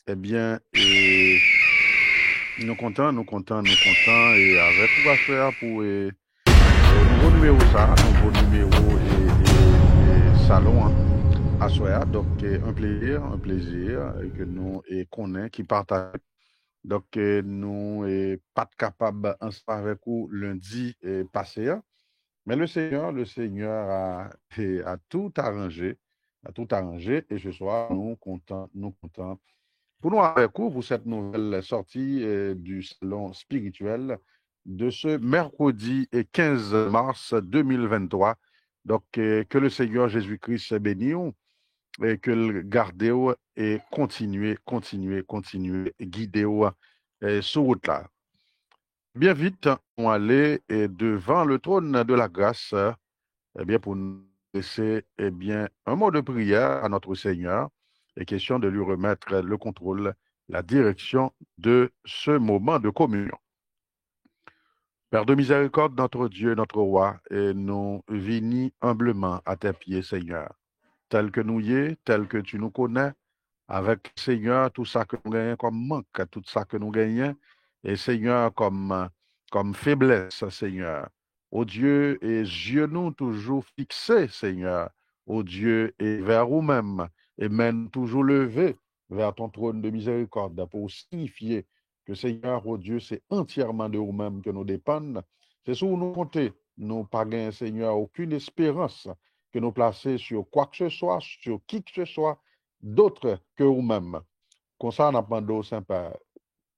eh bien, et et avec quoi faire pour nouveau numéro ça, nouveau numéro et salon hein, à soir. Donc, un plaisir que nous et qu'on est, qui partage. Donc, nous et pas capable ensemble avec vous lundi passé, hein. Mais le Seigneur a tout arrangé, et ce soir, nous comptons pour nous avec vous pour cette nouvelle sortie du salon spirituel de ce mercredi 15 mars 2023. Donc, que le Seigneur Jésus-Christ bénisse et que le garde et continuer, guider sur route là. Bien vite, on allait devant le trône de la grâce, bien pour nous laisser bien un mot de prière à notre Seigneur et question de lui remettre le contrôle, la direction de ce moment de communion. Père de miséricorde, notre Dieu, notre roi, et nous venons humblement à tes pieds, Seigneur, tel que nous y est, tel que tu nous connais, avec, Seigneur, tout ça que nous gagnons comme manque, tout ça que nous gagnons, et Seigneur, comme faiblesse, Seigneur. Ô Dieu, et yeux nous toujours fixés, Seigneur, ô Dieu, et vers vous-même, et même toujours levés vers ton trône de miséricorde, pour signifier que, Seigneur, ô Dieu, c'est entièrement de vous-même que nous dépendons. C'est sur nous compter, nous pas gagner, Seigneur, aucune espérance que nous placer sur quoi que ce soit, sur qui que ce soit, d'autres que vous-même. Comme ça, on a demandé au Saint-Père,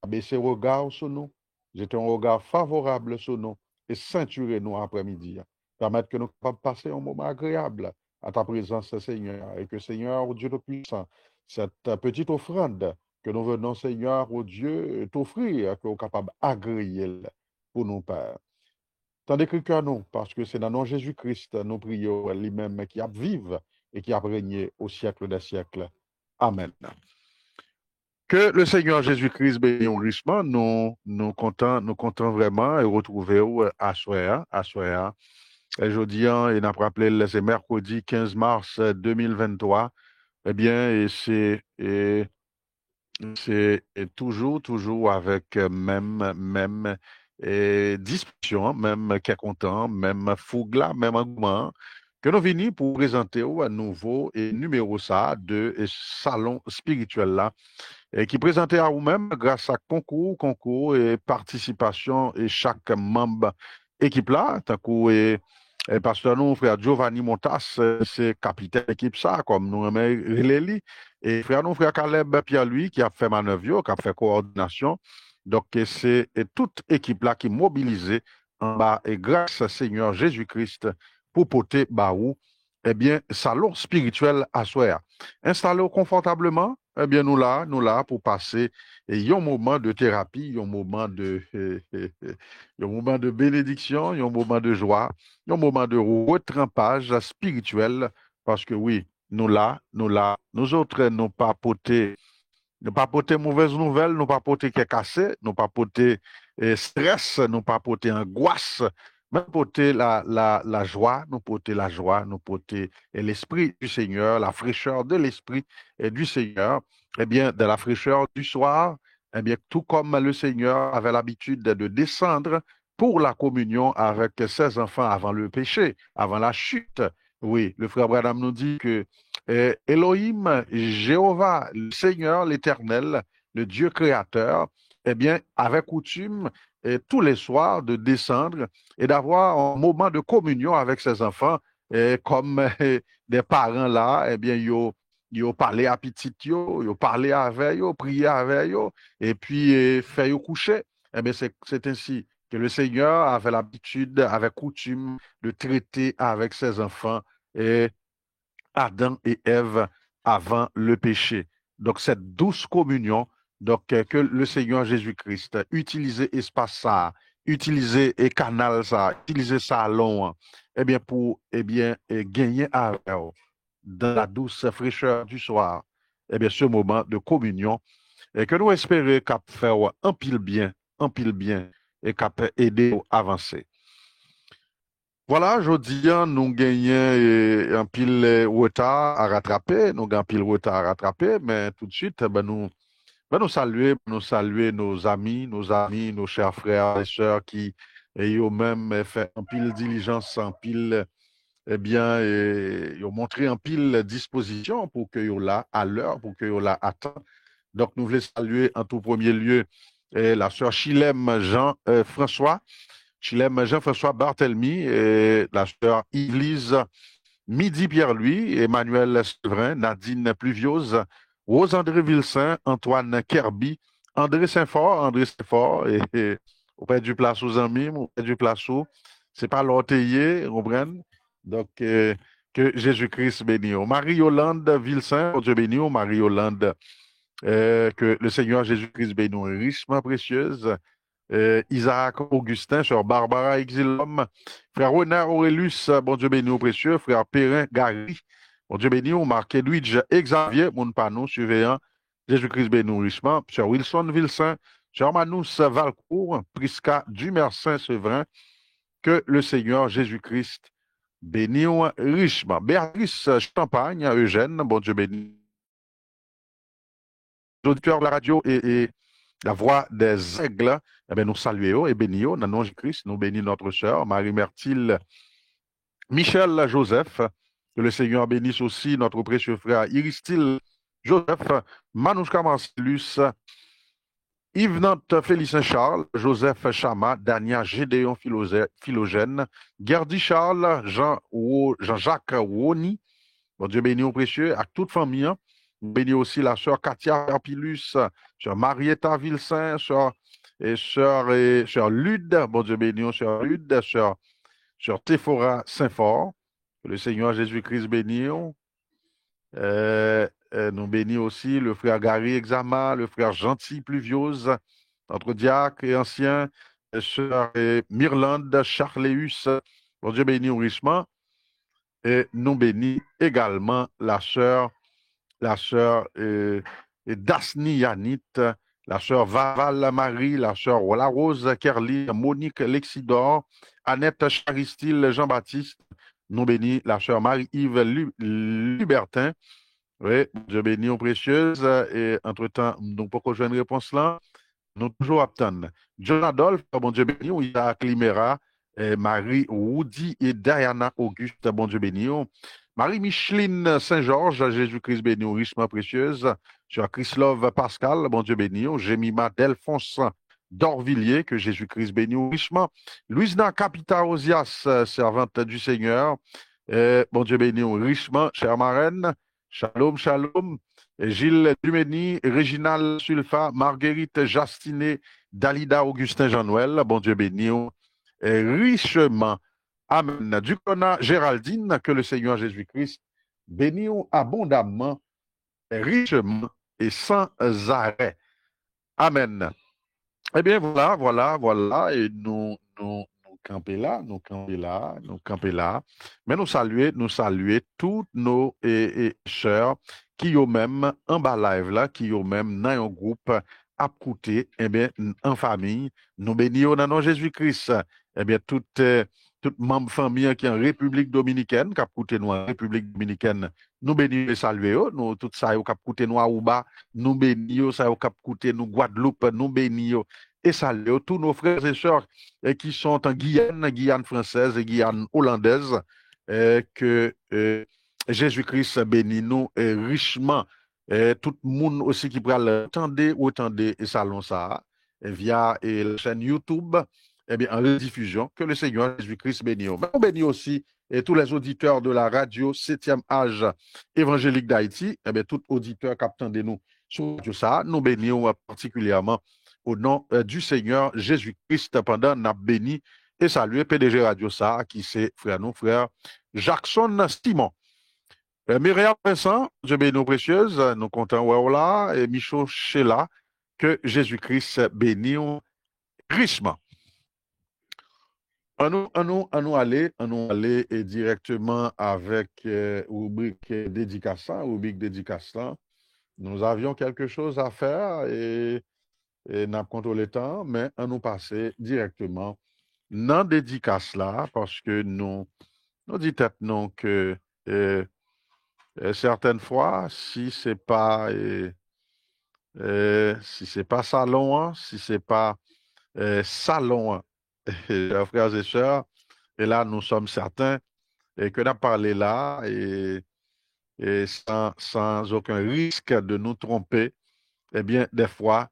abaisser le regard sur nous, jeter un regard favorable sur nous et ceinturer nous après-midi. Permettre que nous puissions passer un moment agréable à ta présence, Seigneur, et que, Seigneur, au Dieu Tout-Puissant, cette petite offrande que nous venons, Seigneur, au Dieu, t'offrir, que nous sommes capables d'agréer pour nous, Père. Tandis que nous, parce que c'est dans le nom de Jésus-Christ, nous prions lui-même qui a vive et qui a régné au siècle des siècles. Amen. Que le Seigneur Jésus-Christ bénisse richement, nous comptons vraiment et retrouver à soir, Et jeudi, et n'a pas rappelé, c'est mercredi 15 mars 2023. Eh bien, c'est toujours avec même discussion, même qu'est content, même fougue là, même engouement, que nous venons pour présenter un nouveau et numéro ça de salon spirituel là, et qui présentait à vous-même grâce à concours et participation et chaque membre équipe là, tant que pasteur nous, frère Giovanni Montas, c'est capitaine équipe ça, comme nous aimons relais. Et frère nous, frère Caleb Pierre-Louis, qui a fait manœuvre, qui a fait coordination. Donc, c'est toute équipe là qui est mobilisée en bas, et grâce à Seigneur Jésus-Christ, pour porter Baou, eh bien, salon spirituel à soi. Installez-vous confortablement, eh bien, nous là, pour passer un moment de thérapie, un moment de bénédiction, un moment de joie, un moment de retrempage spirituel, parce que oui, nous autres, nous pas porter mauvaise nouvelle, nous pas porter qui est cassé, nous pas porter stress, nous pas porter angoisse, mais porter la joie, nous porter l'esprit du Seigneur, la fraîcheur de l'esprit du Seigneur, eh bien, de la fraîcheur du soir, eh bien, tout comme le Seigneur avait l'habitude de descendre pour la communion avec ses enfants avant le péché, avant la chute. Oui, le frère Branham nous dit que Elohim, Jéhovah, le Seigneur, l'Éternel, le Dieu créateur, eh bien, avait coutume tous les soirs de descendre et d'avoir un moment de communion avec ses enfants, comme des parents là, eh bien, ils parlé à petit, ils parlé avec eux, prié avec eux, et puis fait eux coucher. Eh bien, c'est ainsi que le Seigneur avait l'habitude, avait coutume de traiter avec ses enfants et Adam et Ève avant le péché. Donc, cette douce communion, donc, que le Seigneur Jésus-Christ utilisait espace ça, utilisait et canal ça, utilisait ça long, eh bien, pour, gagner avec eux, dans la douce fraîcheur du soir, eh bien, ce moment de communion, et que nous espérons qu'à faire un pile bien, et qu'à aider à avancer. Voilà, je dis, nous gagnons un pile retard à rattraper, mais tout de suite, ben, Ben, nous saluer nos amis, nos chers frères et sœurs qui, ont même fait un pile diligence, en pile, ils ont montré en pile disposition pour que vous là à l'heure, pour que vous là à temps. Donc, nous voulons saluer en tout premier lieu la sœur Chilem Jean-François, Chilem Jean-François Barthélemy, et la sœur Yvelise Midi Pierre-Louis, Emmanuel Séverin, Nadine Pluviose, Rose-André Vilsain, Antoine Kerby, André Saint-Fort, auprès du place aux amis, auprès du place où, c'est pas l'orteiller, vous comprenez? Donc, que Jésus-Christ bénisse. Marie-Yolande Vilsain, oh Dieu béni, Marie-Yolande, que le Seigneur Jésus-Christ bénisse richement précieuse. Isaac Augustin, sœur Barbara Exilum, frère Renard Aurélus, bon Dieu béni au précieux, frère Perrin Gary, bon Dieu béni au Marc Edwidge Xavier, mon panou, surveillant, Jésus-Christ béni richement, sœur Wilson Vilsain, sœur Manous Valcourt, Prisca Dumersin Sevrin, que le Seigneur Jésus-Christ bénisse richement. Béatrice Champagne, Eugène, bon Dieu béni, auditeurs de la radio et la voix des aigles, eh bien, nous saluons et bénissons, dans le nom de Christ, nous bénissons notre sœur Marie-Mertile Michel Joseph, que le Seigneur bénisse aussi notre précieux frère Iristyle Joseph, Manouchka Marcellus, Yvenante Félicien Charles, Joseph Chama, Dania Gédéon Philogène, Gerdy Charles, Jean-Jacques Woni, bon Dieu béni au précieux, à toute famille, hein. Bénis aussi la sœur Katia Perpilus, sœur Marietta Vilsain, sœur Lude, bon Dieu béni, sœur Lude, sœur Téphora Saint-Fort, que le Seigneur Jésus-Christ bénisse. Nous bénis aussi le frère Gary Exama, le frère Gentil Pluviose, notre diacre et ancien, sœur Myrlande Charleus, bon Dieu béni richement. Et nous bénis également la sœur Dasni Yanit, la sœur Vaval Marie, la sœur La Rose Kerly, Monique Lexidor, Annette Charistyle Jean-Baptiste, nous bénis la sœur Marie-Yves Lubertin, oui, Dieu béni aux précieuses, et entre-temps, nous pourquoi jouer une réponse là, nous toujours attendre. John Adolphe, bon Dieu béni, ou Isaac Limera, Marie Woody et Diana Auguste, bon Dieu béni. Marie-Micheline Saint-Georges, Jésus-Christ béni, richement précieuse. Sur Chrislove Pascal, bon Dieu béni. Jemima Delphonse d'Orvilliers, que Jésus-Christ béni, richement. Louisna Capita Osias, servante du Seigneur, bon Dieu béni, richement. Chère marraine, shalom, shalom. Gilles Dumény, Réginal Sulfa, Marguerite Jastinet, Dalida Augustin Jean-Noël, bon Dieu béni, richement. Amen. Ducona Géraldine, que le Seigneur Jésus-Christ bénisse abondamment, richement et sans arrêt. Amen. Eh bien, voilà, et nous camper là, nous camper là. Mais nous saluer toutes nos sœurs qui ont même en bas live là, qui ont même dans un groupe à côté, eh bien, en famille, nous bénissons dans nom Jésus-Christ. Eh bien, toutes membres famille qui sont en République dominicaine, qui a coûté nous en République dominicaine, nous bénissons et saluons, nous, tout ça, qui a coûté nous à Ouba, nous bénissons, ça, qui a coûté nous Guadeloupe, nous bénissons et saluons tous nos frères et sœurs qui sont en Guyane, Guyane française et Guyane hollandaise, que Jésus-Christ bénit nous richement. Tout le monde aussi qui pourra entendre et salon ça via la chaîne YouTube, eh bien, en rediffusion, que le Seigneur Jésus-Christ bénisse. On bénit aussi tous les auditeurs de la radio 7e âge évangélique d'Haïti, eh bien, tout auditeur captant de nous sur tout ça, nous bénissons particulièrement au nom du Seigneur Jésus-Christ pendant n'a béni et salué PDG Radio Ça, qui c'est frère Jackson Simon. Myriam Vincent, je bénis nos précieuses, nous comptons là, et Michaud Sheila, que Jésus-Christ bénisse richement. À nous aller directement avec rubrique dédicace. Nous avions quelque chose à faire et n'a pas contrôlé le temps, mais à nous passer directement dans dédicace là, parce que nous dit non que certaines fois, si c'est pas Si c'est pas salon, hein, si c'est pas salon, hein, chers frères et sœurs, et là, nous sommes certains que nous parlé là et sans aucun risque de nous tromper, eh bien, des fois,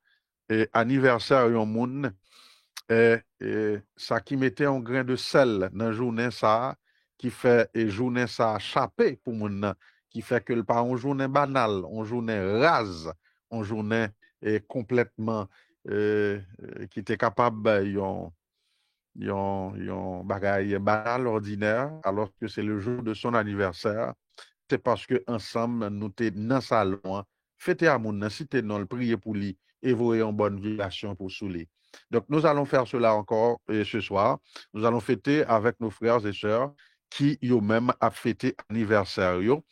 anniversaire yon moun, ça qui mettait un grain de sel dans journée ça, qui fait et journée ça chapé pour moun nan, qui fait que le pas une journée banale, une journée rase, une journée complètement qui était capable yon bagay banal ordinaire, alors que c'est le jour de son anniversaire. C'est parce que ensemble nous t'es dans salon, hein, fêter à moun nan, si t'es non le prier pour lui et voyer en bonne vibration pour sous lui. Donc nous allons faire cela encore ce soir. Nous allons fêter avec nos frères et sœurs qui eux même a fêté anniversaire yo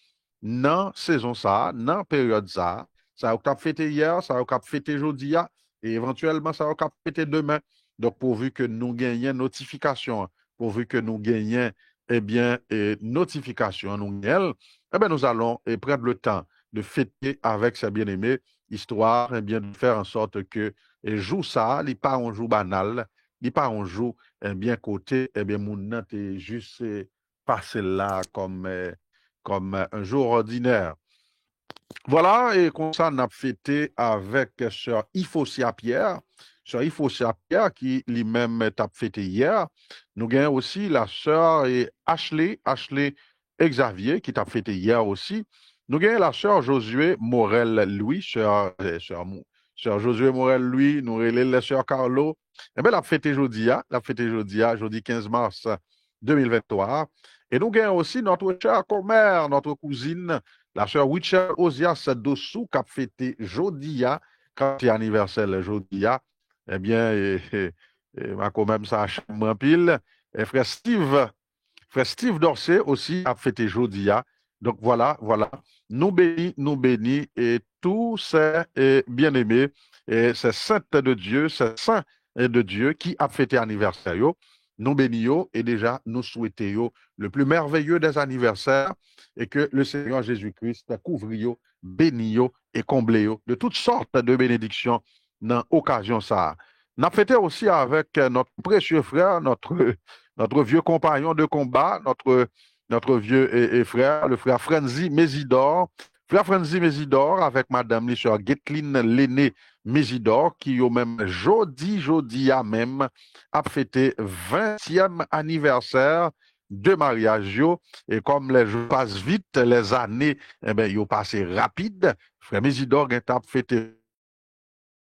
dans saison ça, dans période ça. Ça a fêté hier, ça a fêté aujourd'hui et éventuellement ça a fêté demain. Donc pourvu que nous gagnions notification, pourvu que nous gagnions eh bien notification nous gagnons, eh bien, nous allons prendre le temps de fêter avec ses bien-aimés, histoire eh bien, de faire en sorte que jour ça, il n'est pas un jour banal, il n'est pas un jour bien côté, eh bien, mon nom est juste passé là comme un jour ordinaire. Voilà, et comme ça, on a fêté avec sœur Ifosia Pierre. Sœur Ifosia Pierre qui lui-même a fêté hier. Nous avons aussi la sœur Ashley Xavier qui t'a fêté hier aussi. Nous avons la sœur Josué Morel Louis, sœur Josué Morel Louis, nous avons la sœur Carlo. Eh bien, la fêté jeudi, jeudi 15 mars 2023. Et nous avons aussi notre chère commère, notre cousine, la sœur Wichel Ozias Dossou, qui a fêté jeudi, quand c'est anniversaire jeudi, eh bien, quand même, ça a changé pile. Et frère Steve Dorsey aussi a fêté jeudi. Donc voilà. Nous bénis, et tous ces bien-aimés, et ces saintes de Dieu, ces saints de Dieu qui a fêté anniversaire. Nous bénissons et déjà nous souhaitons le plus merveilleux des anniversaires et que le Seigneur Jésus-Christ couvre, bénisse et comble de toutes sortes de bénédictions dans l'occasion ça. Nous avons fêté aussi avec notre précieux frère, notre vieux compagnon de combat, notre vieux et frère, le frère Frenzy Mésidor. Frère Frenzy Mésidor avec madame Sœur Getlin Léné Mésidor, qui au même jeudi a même a fêté 20e anniversaire de mariage. Et comme les jours passent vite, les années, eh bien, ils passent rapide. Frère Mésidor a fêté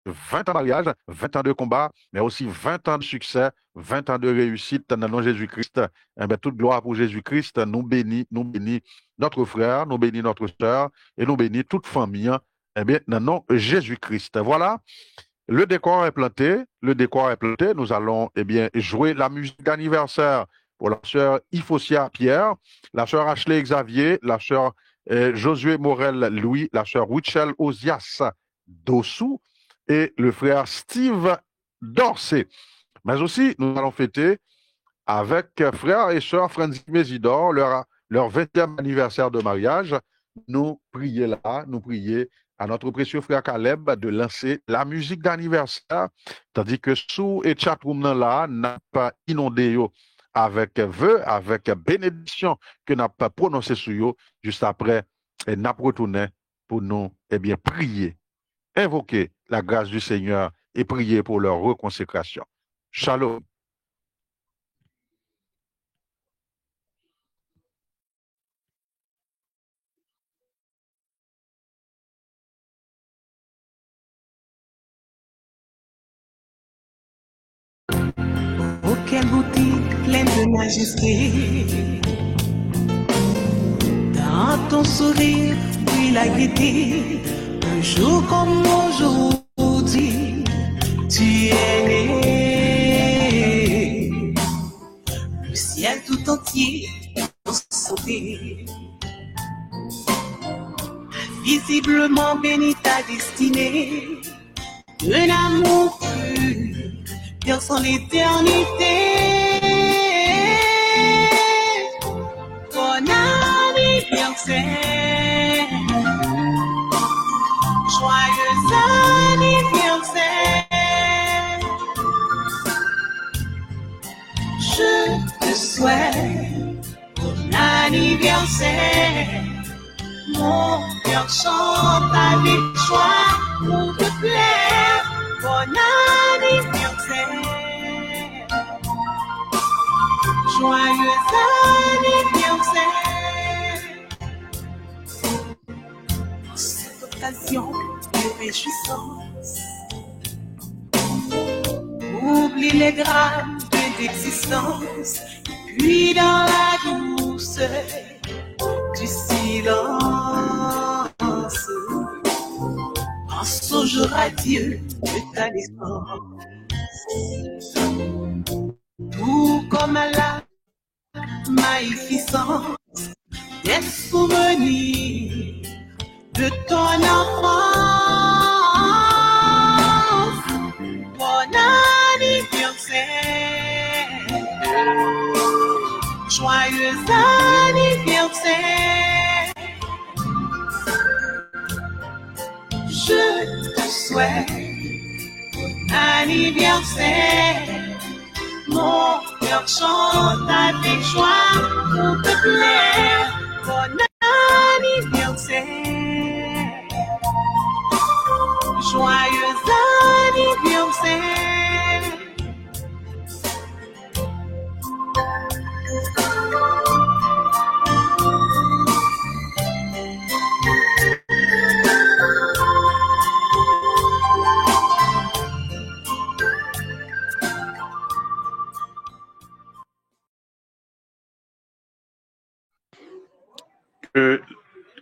20 ans de mariage, 20 ans de combat, mais aussi 20 ans de succès, 20 ans de réussite dans le nom de Jésus-Christ. Eh bien, toute gloire pour Jésus-Christ. Nous bénit notre frère, nous bénit notre sœur et nous bénit toute famille. Eh bien, dans le nom de Jésus-Christ. Voilà. Le décor est planté. Nous allons, eh bien, jouer la musique d'anniversaire pour la sœur Ifosia Pierre, la sœur Ashley Xavier, la sœur Josué Morel Louis, la sœur Wichel Ozias Dossou, et le frère Steve Dorsey. Mais aussi, nous allons fêter avec frère et sœur Francis Mésidor leur 20e anniversaire de mariage. Nous prions à notre précieux frère Caleb de lancer la musique d'anniversaire, tandis que sous et chatroom là n'a pas inondé avec vœux, avec bénédiction que n'a pas prononcé sur eux juste après et n'a retourné pour nous bien prier, invoquer la grâce du Seigneur et prier pour leur reconsécration. Shalom. Oh, quelle beauté pleine de majesté. Dans ton sourire, puis la gaieté. Un jour comme aujourd'hui, tu es né. Le ciel tout entier en santé. Visiblement béni ta destinée. Un amour pur, perçant l'éternité. Bon anniversaire. Joyeux chante avec joie pour te plaire. Bon anniversaire. Joyeux anniversaire. Cette occasion de réjouissance, oublie les drames de l'existence, puis dans la douceur du silence, pense au jour à Dieu de ta naissance. Tout comme à la magnificence des souvenirs de ton enfance. Bon anniversaire, joyeux anniversaire. Je te souhaite anniversaire. Mon cœur chante avec joie pour te plaire. Bon anniversaire. Joyeux anniversaire.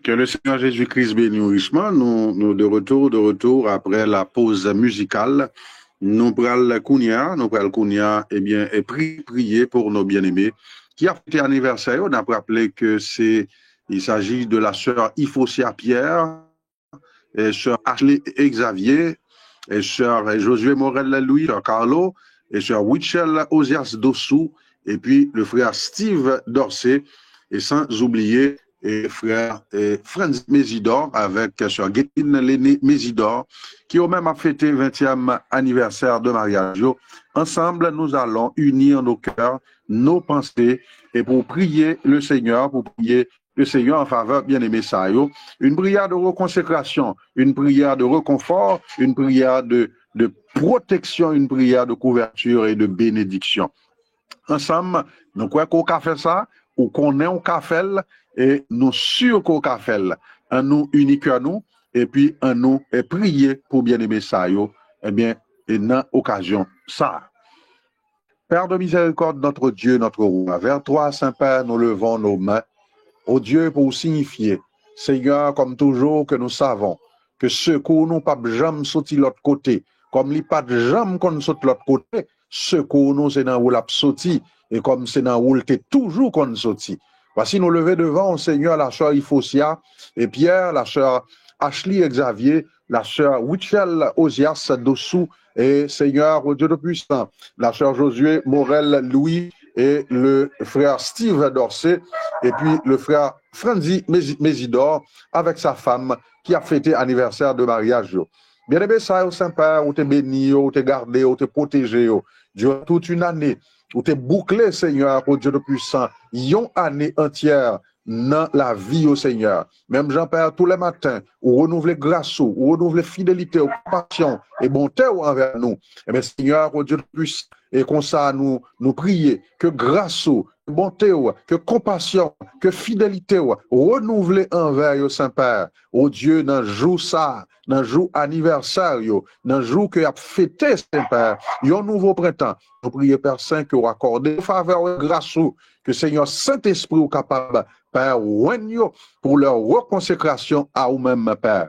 Que le Seigneur Jésus-Christ bénisse richement. Nous de retour après la pause musicale. Nous prenons Kounia, eh bien, et prier pour nos bien-aimés qui a fêté anniversaire. On a rappelé que il s'agit de la sœur Ifosia Pierre, et sœur Ashley Xavier, et sœur Josué Morel Louis, sœur Carlo, et sœur Wichel Osias Dossou, et puis le frère Steve Dorsey, et sans oublier et frère Franz Mésidor avec sœur Guétine Léné Mésidor, qui ont même fêté le 20e anniversaire de mariage. Ensemble, nous allons unir nos cœurs, nos pensées, et pour prier le Seigneur, en faveur bien-aimé Sayo, une prière de reconsécration, une prière de réconfort, une prière de protection, une prière de couverture et de bénédiction. Ensemble, nous croyons qu'on a fait ça, ou qu'on est au café, et nous sûrs qu'on a fait, en nous unique à nous, et puis en nous et prier pour bien-aimer ça, eh bien, et dans occasion ça. Père de miséricorde, notre Dieu, notre roi, vers toi, Saint-Père, nous levons nos mains, au Dieu, pour signifier, Seigneur, comme toujours, que nous savons, que secours nous pas jamais sauter l'autre côté, comme li pas jamais qu'on saute l'autre côté, secours nous c'est dans où l'a sauté, et comme c'est dans où t'es toujours qu'on sauté. Voici nous lever devant, Seigneur, la sœur Ifosia et Pierre, la sœur Ashley Xavier, la sœur Wichel Osias Dossou, et Seigneur, au Dieu de puissant, la sœur Josué Morel Louis, et le frère Steve Dorsey, et puis le frère Franzi Mésidor, avec sa femme, qui a fêté anniversaire de mariage. Bien-aimé, ça, Saint-Père, où t'es béni, où t'es gardé, où t'es protégé, durant toute une année, où t'es bouclé, Seigneur, au Dieu de puissant, une année entière dans la vie au Seigneur. Même Jean-Père, tous les matins, ou renouveler grâce, ou renouveler fidélité, ou compassion et bonté envers nous. Eh bien, Seigneur, au Dieu de puissant, et comme ça, nous prier que grâce, bonté, que compassion, que fidélité, renouveler envers au Saint-Père, au Dieu, dans jour ça, dans jour anniversaire, dans jour que a fêté Saint-Père, un nouveau printemps. Nous prions, Père Saint, que vous accordez faveur grâce, que Seigneur Saint-Esprit est capable, Père, pour leur reconsécration à vous-même, Père.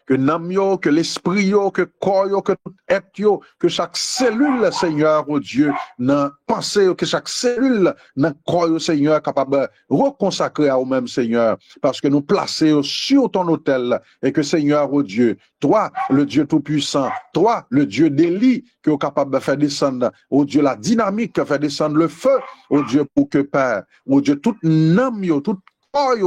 Que l'âme, que l'esprit, que le corps, que tout être, que chaque cellule, Seigneur, oh Dieu, dans pensée, que chaque cellule, dans le corps, Seigneur, capable de reconsacrer à vous-même, Seigneur, parce que nous placer sur ton autel, et que, Seigneur, oh Dieu, toi, le Dieu tout-puissant, toi, le Dieu d'Élie, qui est capable de faire descendre, oh Dieu, la dynamique, de faire descendre le feu, oh Dieu, pour que, Père, oh Dieu, toute l'âme, toute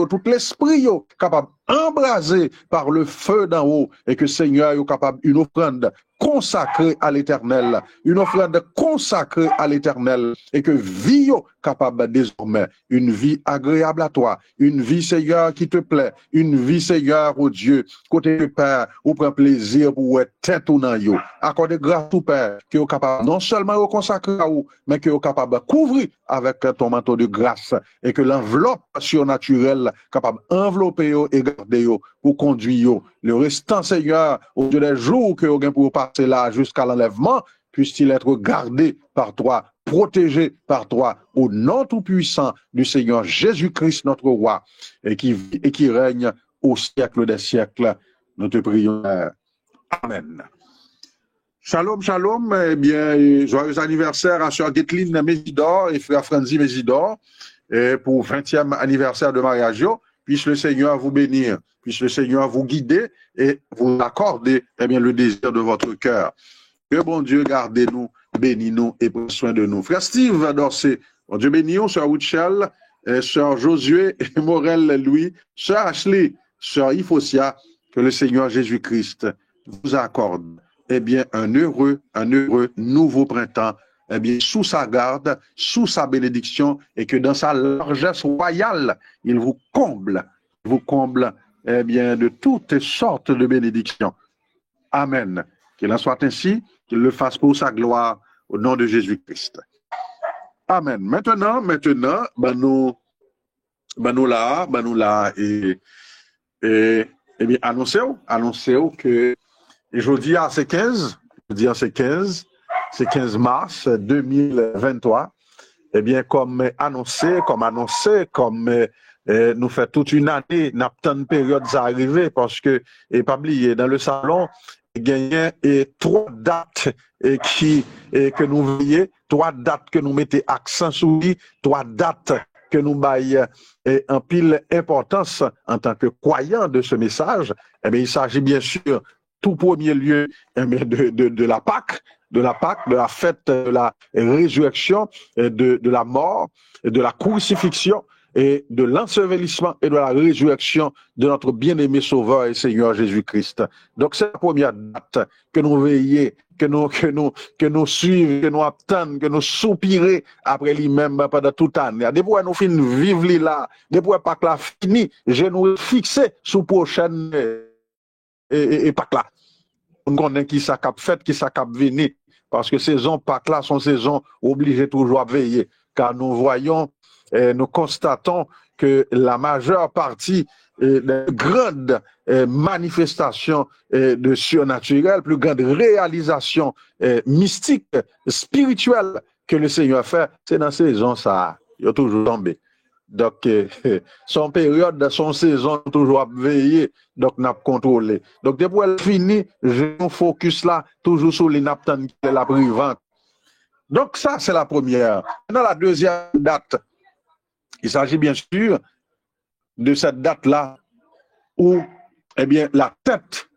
tout l'esprit capable embrasés par le feu d'en haut et que Seigneur est capable une offrande consacrée à l'Éternel, une offrande consacrée à l'Éternel et que vie capable désormais, une vie agréable à toi, une vie Seigneur qui te plaît, une vie Seigneur oh Dieu, côté Père, ou prend plaisir pour être tête ou nan yo. Accorde grâce au Père qui est capable non seulement de consacrer à vous, mais qui est capable de couvrir avec ton manteau de grâce et que l'enveloppe surnaturelle capable d'envelopper et garder pour conduire le restant Seigneur au Dieu des jours que vous pour passer là jusqu'à l'enlèvement, puisse-t-il être gardé par toi, protégé par toi, au nom tout-puissant du Seigneur Jésus-Christ, notre roi, et qui règne au siècle des siècles. Nous te prions. Amen. Shalom, shalom. Eh bien, joyeux anniversaire à Sœur Getline Mésidor et Frère Franzi Mésidor pour 20e anniversaire de mariage. Puisse le Seigneur vous bénir, puisse le Seigneur vous guider et vous accorder eh bien, le désir de votre cœur. Que bon Dieu garde-nous, bénis-nous et prenne soin de nous. Frère Steve Dorsey, bon Dieu bénis-nous, Sœur Woodshell, Sœur Josué et Morel Louis, Sœur Ashley, Sœur Ifosia, que le Seigneur Jésus-Christ vous accorde eh bien, un heureux nouveau printemps, eh bien, sous sa garde, sous sa bénédiction, et que dans sa largesse royale, il vous comble, eh bien, de toutes sortes de bénédictions. Amen. Qu'il en soit ainsi, qu'il le fasse pour sa gloire, au nom de Jésus-Christ. Amen. Maintenant, nous là, et eh bien, annoncez que jeudi c'est 15 mars 2023. Eh bien, comme annoncé, nous fait toute une année, n'a pas de période à arriver parce que, et pas oublier, dans le salon, il y a 3 dates que nous voyons, 3 dates que nous mettons accent sur lui, 3 dates que nous baillons en pile importance en tant que croyants de ce message. Eh bien, il s'agit bien sûr tout premier lieu de la Pâque, de la fête de la résurrection, de la mort, de la crucifixion et de l'ensevelissement et de la résurrection de notre bien-aimé Sauveur et Seigneur Jésus-Christ. Donc c'est la première date que nous veillons, que nous suivons, que nous attendons, que nous soupirons après lui-même pendant toute année. Depuis nous finissons vivre là, depuis Pâques là fini, je nous fixé sous prochaine et Pâques là. On connaît qui ça cap fait, qui ça cap venir, parce que saison Pâques là sont saisons obligées toujours à veiller, car nous voyons, nous constatons que la majeure partie des grandes manifestations de surnaturel, plus grandes réalisations mystiques, spirituelles que le Seigneur fait, c'est dans saison ça, il a toujours tombé. Donc, son période, son saison, toujours à veiller, donc n'a pas contrôlé. Donc, depuis elle finit, je me focus là, toujours sur les naptans qui est la privante. Donc, ça, c'est la première. Dans la deuxième date, il s'agit bien sûr de cette date-là où, eh bien, la tête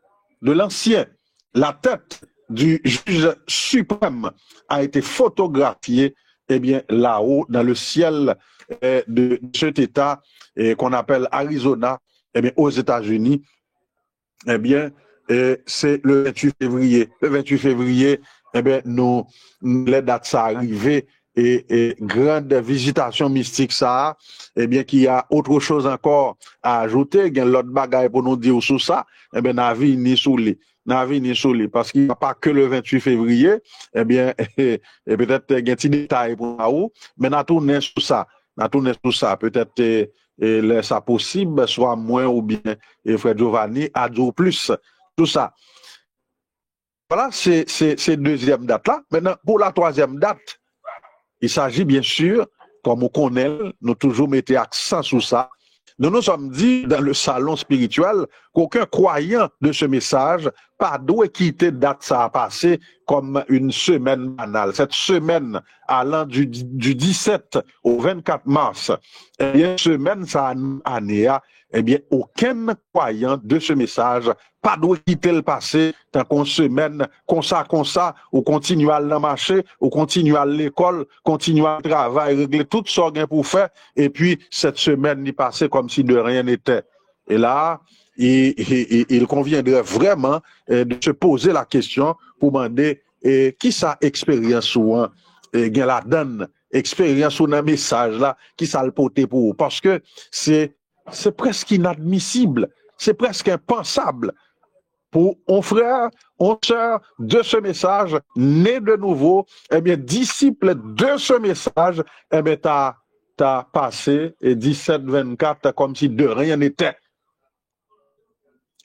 de l'ancien, la tête du juge suprême a été photographiée, eh bien, là-haut, dans le ciel de cet État qu'on appelle Arizona, eh bien, aux États-Unis, eh bien, c'est le 28 février. Le 28 février, eh bien, les dates sont arrivées et grande visitation mystique ça, eh bien, qu'il y a autre chose encore à ajouter, il y a l'autre bagaille pour nous dire sur ça, eh bien, n'a ni sous les. Parce qu'il n'y a pas que le 28 février, eh bien, et peut-être il y a un petit détail pour nous, mais n'a tourné sur ça. Peut-être ça possible, soit moins ou bien, et Frère Giovanni a dit plus, tout ça. Voilà, c'est deuxième date là. Maintenant, pour la troisième date, il s'agit bien sûr, comme on connaît, nous toujours mettons accent sur ça. Nous sommes dit dans le salon spirituel qu'aucun croyant de ce message pas doit quitter date ça a passé comme une semaine banale. Cette semaine allant du 17 au 24 mars, eh bien, semaine ça année, eh bien, aucun croyant de ce message pas doit quitter le passé tant qu'on semaine, comme ça, ou continue à le marcher, ou continue à l'école, continue à travailler, régler tout ce qu'on a pour faire, et puis cette semaine y passait comme si de rien n'était. Et là, il conviendrait vraiment de se poser la question pour demander qui ça expérience ou gain la donne expérience ou un message là qui ça le porter pour vous. Parce que c'est presque inadmissible, c'est presque impensable pour un frère, une sœur de ce message, né de nouveau, eh bien, disciple de ce message, eh bien, t'as passé 17-24 comme si de rien n'était.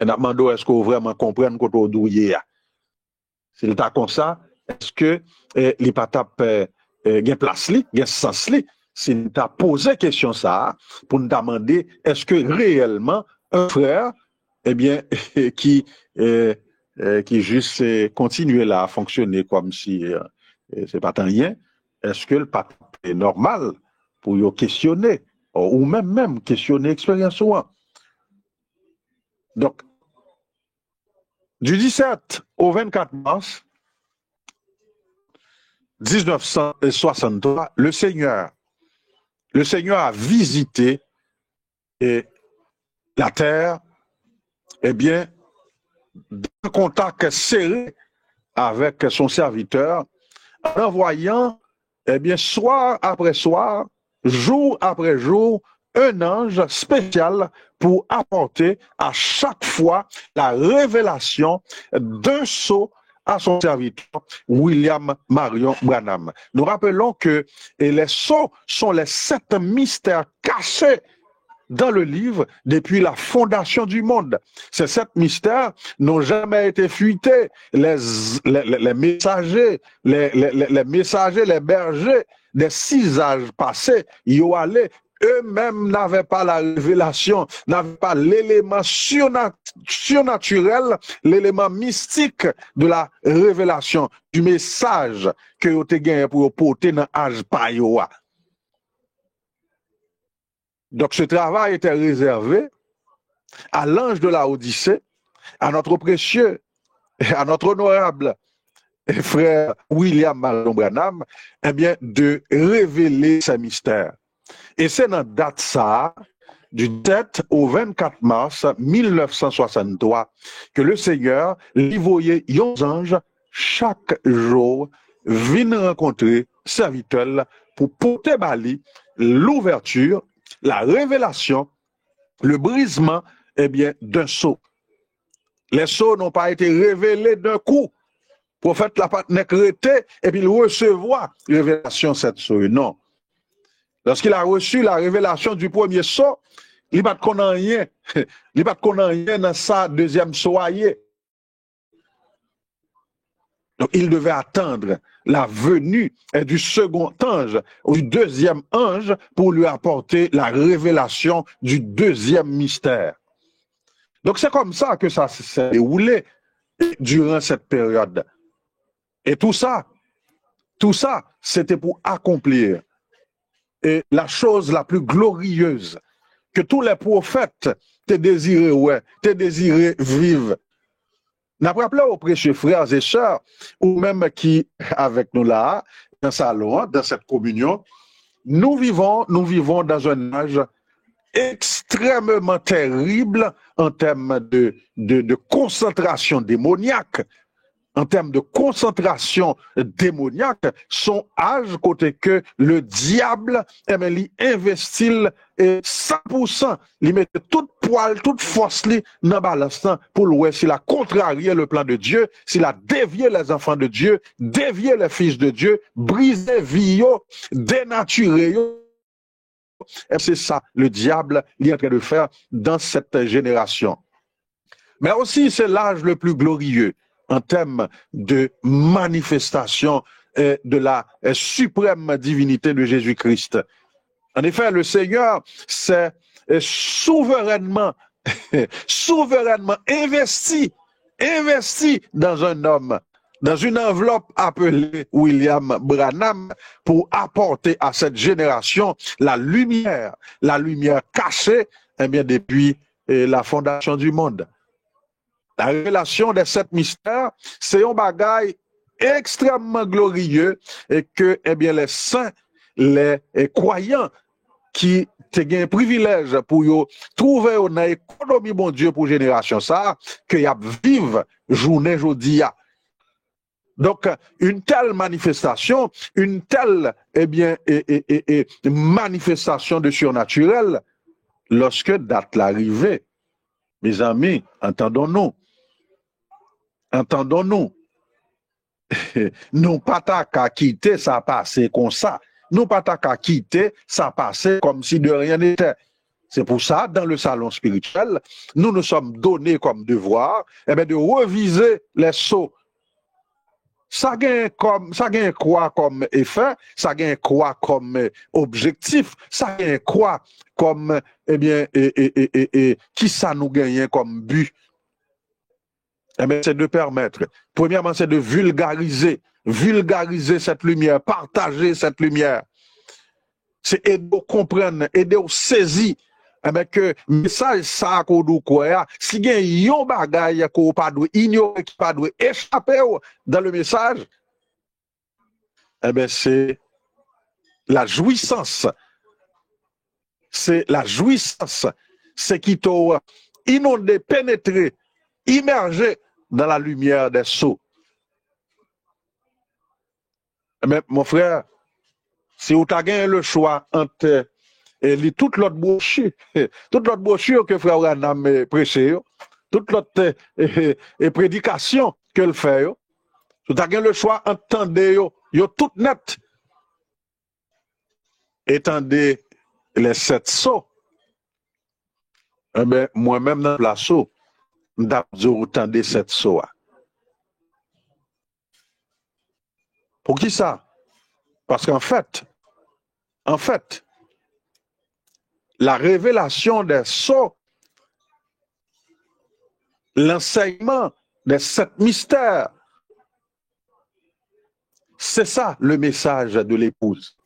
Et nous demandons, est-ce que vous vraiment comprenez qu'on est douillé? Si l'état comme ça, est-ce que les patates gain place li, gain sens li? Si nous t'a posé question ça, pour nous demander, est-ce que réellement un frère, eh bien, qui juste continue là à fonctionner comme si c'est pas rien, est-ce que le patate est normal pour y questionner, ou même questionner l'expérience souvent? Donc, du 17 au 24 mars 1963, le Seigneur a visité la terre, eh bien, d'un contact serré avec son serviteur, en envoyant, eh bien, soir après soir, jour après jour, un ange spécial pour apporter à chaque fois la révélation d'un sceau à son serviteur, William Marion Branham. Nous rappelons que les sceaux sont les 7 mystères cachés dans le livre depuis la fondation du monde. Ces 7 mystères n'ont jamais été fuités. Les messagers, les messagers, les bergers des 6 âges passés, ils ont allé, eux-mêmes n'avaient pas la révélation, n'avaient pas l'élément surnaturel, l'élément mystique de la révélation, du message que vous avez gagné pour porter dans l'âge payoa. Donc ce travail était réservé à l'ange de la Odyssée, à notre précieux, à notre honorable frère William Marion Branham, eh bien, de révéler ces mystères. Et c'est dans la date ça, du 7 au 24 mars 1963, que le Seigneur lui voyait un ange chaque jour venir rencontrer serviteur pour porter bali l'ouverture, la révélation, le brisement, eh bien, d'un sceau. Les sceaux n'ont pas été révélés d'un coup. Le prophète l'a pas nécrété et puis il recevoir révélation cette sceau. Non. Lorsqu'il a reçu la révélation du premier sceau, il n'a pas connaît rien. Il n'a pas connaît rien dans sa deuxième sceau. Donc, il devait attendre la venue du second ange, ou du deuxième ange, pour lui apporter la révélation du deuxième mystère. Donc, c'est comme ça que ça s'est déroulé durant cette période. Et tout ça, c'était pour accomplir la chose la plus glorieuse que tous les prophètes te désiré vivre. N'a pas rappelé aux précieux frères et sœurs, ou même qui avec nous là, dans salon, dans cette communion, nous vivons dans un âge extrêmement terrible en termes de concentration démoniaque. En termes de concentration démoniaque, son âge côté que le diable, il investit 100%, il met toute poil, toute force dans balance pour voir s'il a contrarié le plan de Dieu, s'il a dévié les enfants de Dieu, dévié les fils de Dieu, brisé vie, dénaturé. Et c'est ça, le diable, il est en train de faire dans cette génération. Mais aussi, c'est l'âge le plus glorieux en termes de manifestation de la suprême divinité de Jésus-Christ. En effet, le Seigneur s'est souverainement investi dans un homme, dans une enveloppe appelée William Branham, pour apporter à cette génération la lumière cachée, eh bien, depuis la fondation du monde. La révélation des 7 mystères, c'est un bagage extrêmement glorieux et que, eh bien, les saints, les croyants qui te un privilège pour yo trouver dans l'économie bon Dieu pour génération ça que y a vivre journée jodi a. Donc une telle manifestation, une telle manifestation de surnaturel lorsque date l'arrivée. Mes amis, entendons-nous. Nous pas qu'à quitter ça passer comme ça. Nous pas qu'à quitter ça passer comme si de rien n'était. C'est pour ça, dans le salon spirituel, nous sommes donnés comme devoir de reviser les sceaux. Ça gagne quoi comme effet, ça gagne quoi comme objectif, ça gagne quoi comme qui ça nous gagne comme but. C'est de permettre. Premièrement, c'est de vulgariser cette lumière, partager cette lumière. C'est aider à comprendre, aider à saisir. Que message ça qu'on doit quoi, si il y a un bagage qu'on pas doit ignorer, qui pas doit échapper dans le message, c'est la jouissance. C'est la jouissance. C'est qui t'a inondé, pénétré, immergé dans la lumière des sceaux. Mais mon frère, si vous avez le choix entre toute l'autre brochure que frère Ranam prêché, toute l'autre prédication que le fait, vous avez le choix entendez yo tout net. Étendez les 7 sceaux. Moi-même dans la sceau, j'entendez 7 sceaux. Pour qui ça? Parce qu'en fait, la révélation des sceaux, l'enseignement des 7 mystères, c'est ça le message de l'épouse.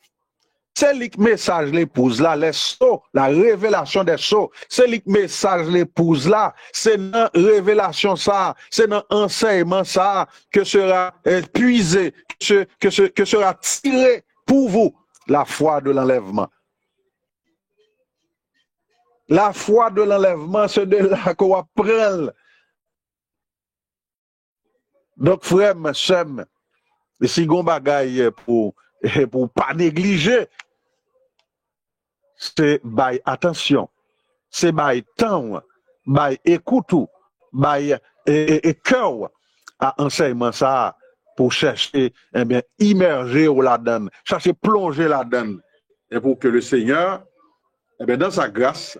C'est le message de l'épouse là, les sceaux, la révélation des sceaux, c'est le message de l'épouse là, c'est dans révélation ça, c'est dans enseignement ça que sera puisé, que sera tiré pour vous la foi de l'enlèvement. La foi de l'enlèvement, c'est de là qu'on apprend. Donc, frère, monsieur, si on bagaille pour pas négliger, c'est bail attention, c'est bail temps, bail écoute, bail cœur à enseignement ça pour chercher, immerger là-dedans, chercher plonger là-dedans, et pour que le Seigneur, dans sa grâce,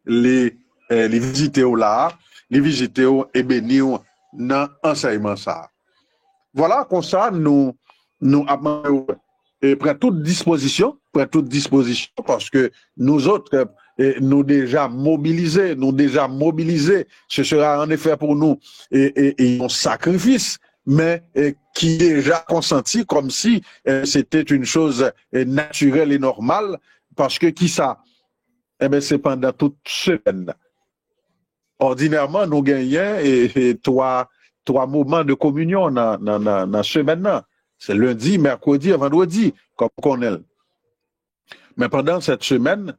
les visiter là, les visiter et bénir dans l'enseignement ça. Voilà, comme ça, nous avons pris toute disposition, parce que nous autres, nous déjà mobilisés, ce sera en effet pour nous un sacrifice, mais qui est déjà consenti comme si c'était une chose naturelle et normale, parce que qui ça? C'est pendant toute semaine. Ordinairement, nous gagnons trois moments de communion dans la semaine. C'est lundi, mercredi et vendredi, comme on est. Mais pendant cette semaine,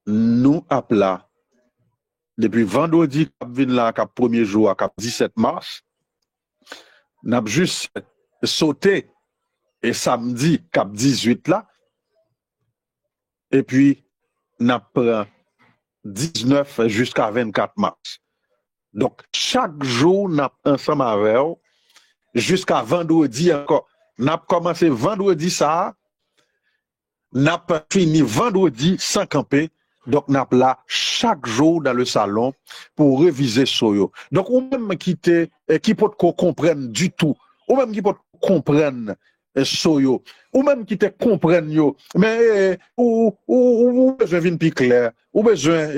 nous appelons, depuis vendredi, cap 1er jour, cap 17 mars, nous avons juste sauté, et samedi, cap 18 là, et puis, nous pris 19 jusqu'à 24 mars. Donc, chaque jour, nous ensemble avec eux, jusqu'à vendredi encore. Nous avons commencé vendredi ça, nous avons fini vendredi sans camper. Donc, nous avons là chaque jour dans le salon pour réviser Soyo. Donc, ou même qui peut comprendre du tout, ou même qui peut comprendre Soyo, ou même qui te comprenne yo, mais ou besoin vin plus clair, ou besoin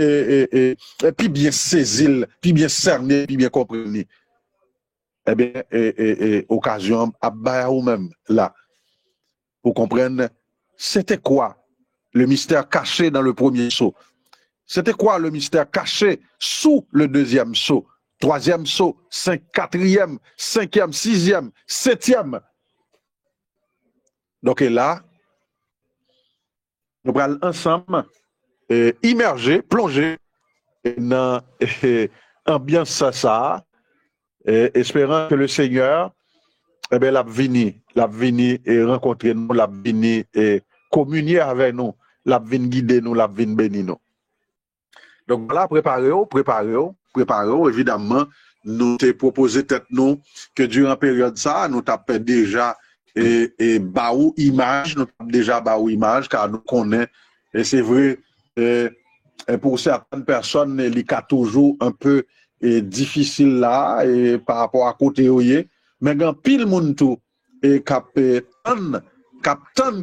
puis bien saisir, puis bien cerner, puis bien comprendre. Eh bien, occasion à ba ou même là pour comprendre c'était quoi le mystère caché dans le premier sceau. C'était quoi le mystère caché sous le deuxième sceau, troisième sceau, quatrième, cinquième, sixième, septième. Donc, et là, nous allons ensemble immerger, plonger dans l'ambiance ça, espérant que le Seigneur, eh bien, l'a venu et rencontrer nous, l'a venu et communier avec nous, l'a venu guider nous, l'a venu bénir nous. Donc voilà, préparez-vous, évidemment, nous t'ai proposé peut-être nous que durant la période ça, nous t'avons déjà baou image, nous t'avons déjà baou image, car nous connaissons, et c'est vrai, pour certaines personnes, il y a toujours un peu difficile là, et par rapport à côté oye, mais quand pile monde tout, et captain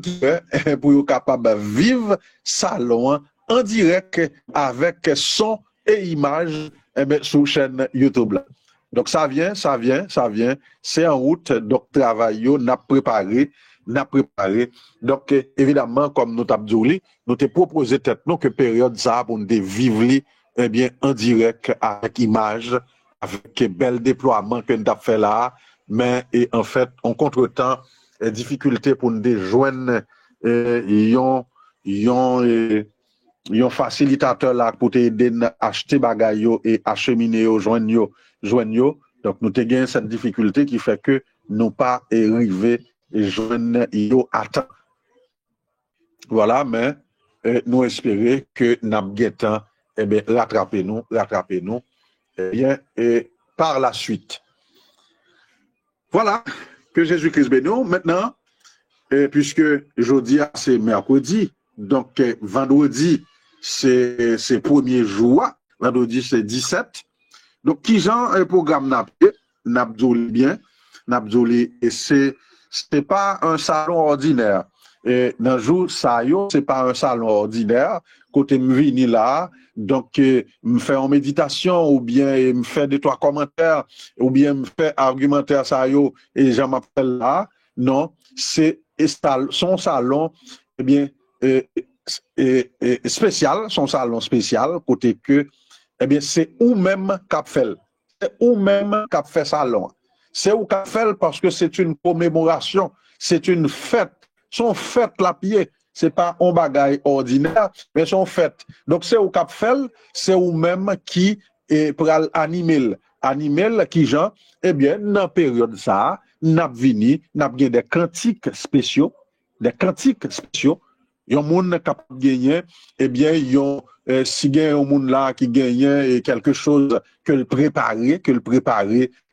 qui fait, pour capable vivre salon en direct avec son et image sur chaîne YouTube là. Donc ça vient, c'est en route, donc travail n'a préparé. Donc évidemment comme nous t'avons dit, nous t'ai proposé peut-être nous que période ça pour nous vivre eh bien en direct avec image, avec bel déploiement que nous avons fait là, mais et en fait on contretemps difficulté pour nous joindre yon facilitateur là pour t'aider à acheter bagay yo et acheminer yo joindre yo. Donc nous te gain cette difficulté qui fait que nous pas arrivé et joindre yo à temps. Voilà, mais nous espérer que n'a temps eh bien rattraper nous eh bien et par la suite. Voilà, que Jésus-Christ bénisse. Maintenant, puisque jeudi c'est mercredi, donc vendredi c'est premier jour, vendredi c'est 17. Donc qui genre un programme n'abdouli bien, n'abdouli et c'est pas un salon ordinaire. Et dans jour ça yo, c'est pas un salon ordinaire, côté me vini là, donc me faire en méditation ou bien me faire des trois commentaires ou bien me faire argumentaire ça yo et je m'appelle là. Non, c'est son salon eh bien spécial, son salon spécial, côté que, eh bien, c'est ou même cap fait. C'est ou même cap fait salon. C'est ou cap fait parce que c'est une commémoration, c'est une fête. Son fête la pied, c'est pas un bagage ordinaire, mais son fête. Donc, c'est ou cap fait, c'est ou même qui est pour animer qui genre, eh bien, dans la période ça, n'a vini, n'a bien des cantiques spéciaux, yon moun capable gagner eh bien yon si gagne un moun là qui gagne quelque chose que le préparer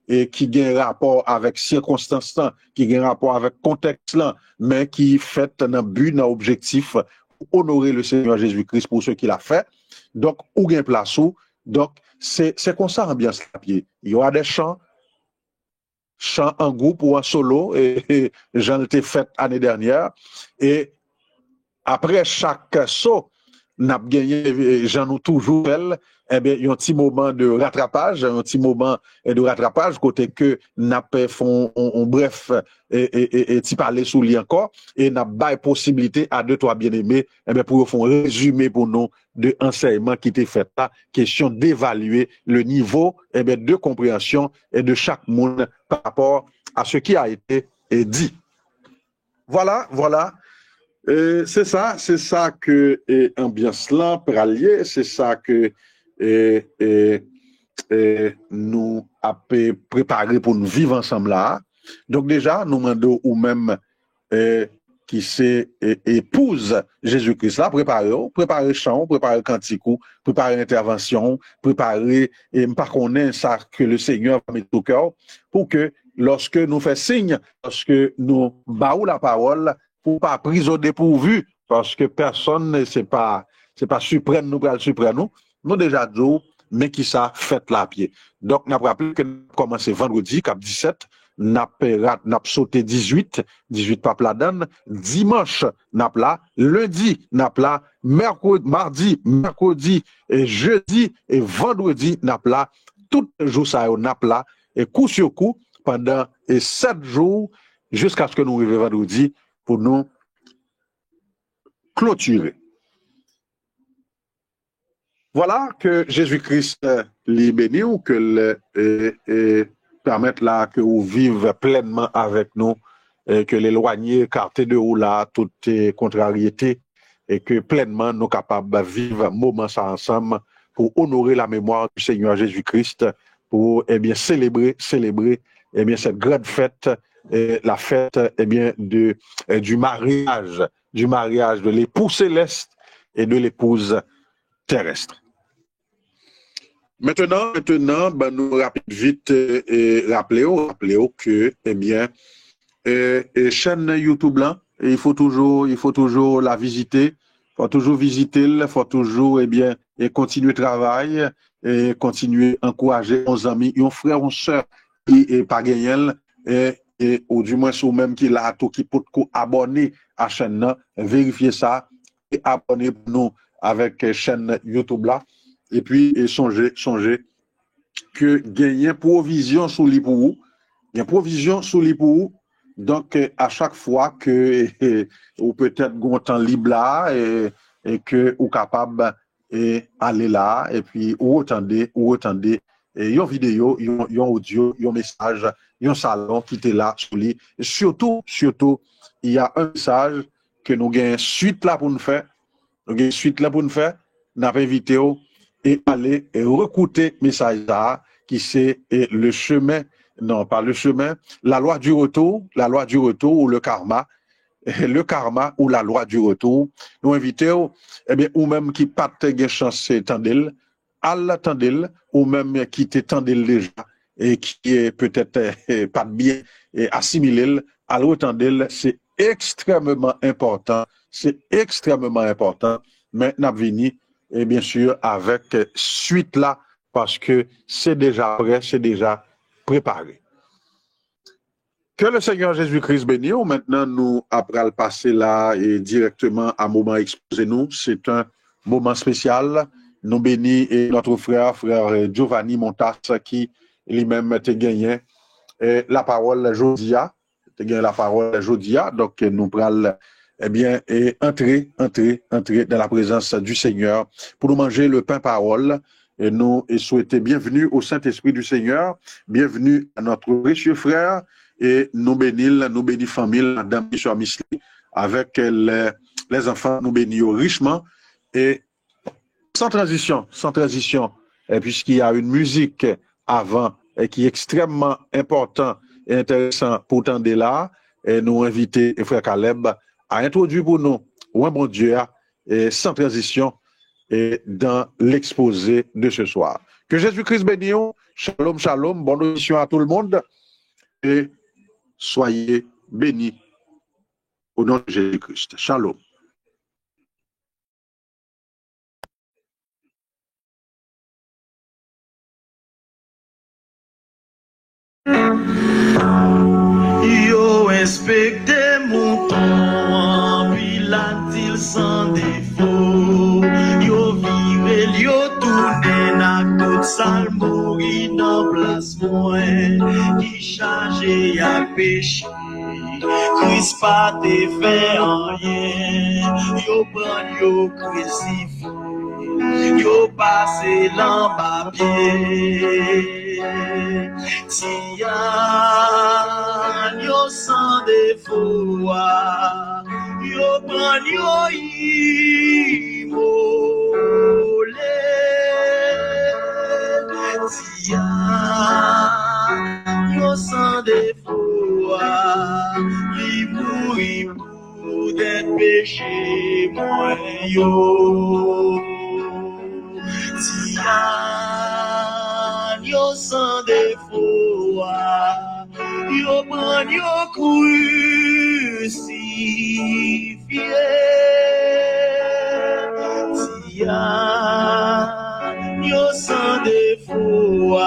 et qui gagne rapport avec circonstances qui gagne rapport avec contexte là mais qui fait un but un objectif pour honorer le Seigneur Jésus-Christ pour ce qu'il a fait. Donc ou gagne place ou donc c'est comme ça ambiance la pied. Il y aura des chants en groupe ou en solo et j'en ai fait l'année dernière et après chaque saut, n'a gagné, j'en ai toujours fait, eh bien, il y a un petit moment de rattrapage, côté que n'a pas fait bref, et t'y parler sous lui encore, et n'a pas possibilité à deux, trois bien-aimés, eh bien, pour faire un résumé pour nous de enseignement qui était fait là, question d'évaluer le niveau, eh bien, de compréhension et de chaque monde par rapport à ce qui a été dit. Voilà. C'est ça que ambiance là pralier, c'est ça que nous avons préparé pour nous vivre ensemble là. Donc déjà, nous demandons ou même qui c'est épouse Jésus-Christ là, préparer chant, préparer canticou, préparer intervention, préparer et pas connaître ça que le Seigneur va mettre au cœur pour que lorsque nous fait signe, lorsque nous baou la parole pour pas prise au dépourvu parce que personne c'est pas suprême nous déjà dit mais qui ça fait la pied. Donc n'a rappelé que commencer vendredi cap 17 n'a sauté 18 pas la donne, dimanche n'a là, lundi n'a là, mercredi et jeudi et vendredi n'a là, tout jour ça n'a là et coup sur coup pendant 7 jours jusqu'à ce que nous arrivions vendredi pour nous clôturer. Voilà que Jésus-Christ les bénisse ou que permette là que vous vivez pleinement avec nous, que l'éloigner, écarter de vous là toutes les contrariétés et que pleinement nous capables de vivre moment ça ensemble pour honorer la mémoire du Seigneur Jésus-Christ, pour célébrer cette grande fête, la fête du mariage de l'époux céleste et de l'épouse terrestre. Maintenant, nous vite rappelez que chaîne YouTube là, il faut toujours la visiter, faut toujours continuer travail et continuer encourager nos amis, nos frères, nos sœurs qui est pas gagné ou du moins ou même qui là qui peut abonner à chaîne là, vérifier ça et abonner nous avec chaîne YouTube là et puis songez que gagner provision sous les pour vous, donc à chaque fois que ou peut-être un temps libre là et que ou capable et aller là et puis ou attendez et une vidéo, un audio, un message, un salon qui était là sous lui. Surtout, il y a un message que nous avons suite là pour nous faire. Nous avons invité et aller et recouter message là qui c'est le chemin, non pas le chemin, la loi du retour ou le karma ou la loi du retour. Nous invitons ou même qui pas de chance tendel à l'attendel ou même qui t'étendel déjà et qui est peut-être pas bien assimilé à l'attendel, c'est extrêmement important, mais n'a venu et bien sûr avec suite là parce que c'est déjà prêt, c'est déjà préparé. Que le Seigneur Jésus-Christ bénisse. Maintenant, nous, après le passer là et directement à moment exposé nous, c'est un moment spécial. Nous bénis et notre frère Giovanni Montas qui lui-même a gagné la parole Jodia. Donc, nous prenons et entrer dans la présence du Seigneur pour nous manger le pain parole. Et nous souhaiter bienvenue au Saint-Esprit du Seigneur, bienvenue à notre précieux frère. Et nous bénis famille, Madame Bishop Misli, avec les enfants, nous bénissons richement et sans transition, puisqu'il y a une musique avant et qui est extrêmement important et intéressant pour tendre là, et nous inviter frère Caleb à introduire pour nous, un bon Dieu, et sans transition, et dans l'exposé de ce soir. Que Jésus-Christ bénisse, shalom, bonne audition à tout le monde, et soyez bénis au nom de Jésus-Christ. Shalom. Yo inspecté mon temps, pilatil sans défaut. Yo viré, yo tourné, n'a tout sale mouri dans place moins, qui chargé à péché. Christ pas te fait rien, yo prend yo crucifié, yo passé l'en pied. Tiens, yo sans défaut, yo prend yo immolé. Tiens, yo sans défaut, li mouri pour des péchés moins yo. Tiens, yo sans défaut, yo prend yo crucifié. Tiens, yo sans défaut,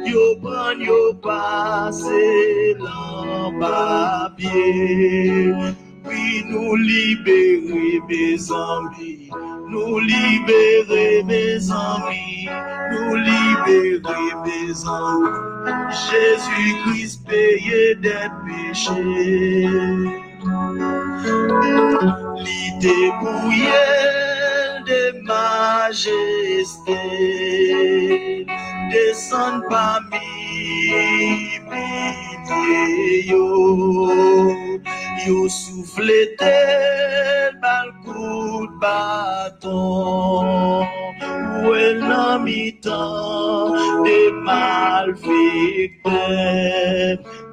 yo prend yo passé l'en pied. Puis nous libérer mes amis, nous libérer mes amis, nous libérer mes amis. Jésus-Christ payé des péchés. L'idée bouillée de majesté, descend parmi pitié yo. Yo soufflé tel bal bâton, où est l'ami-temps des malfaiteurs,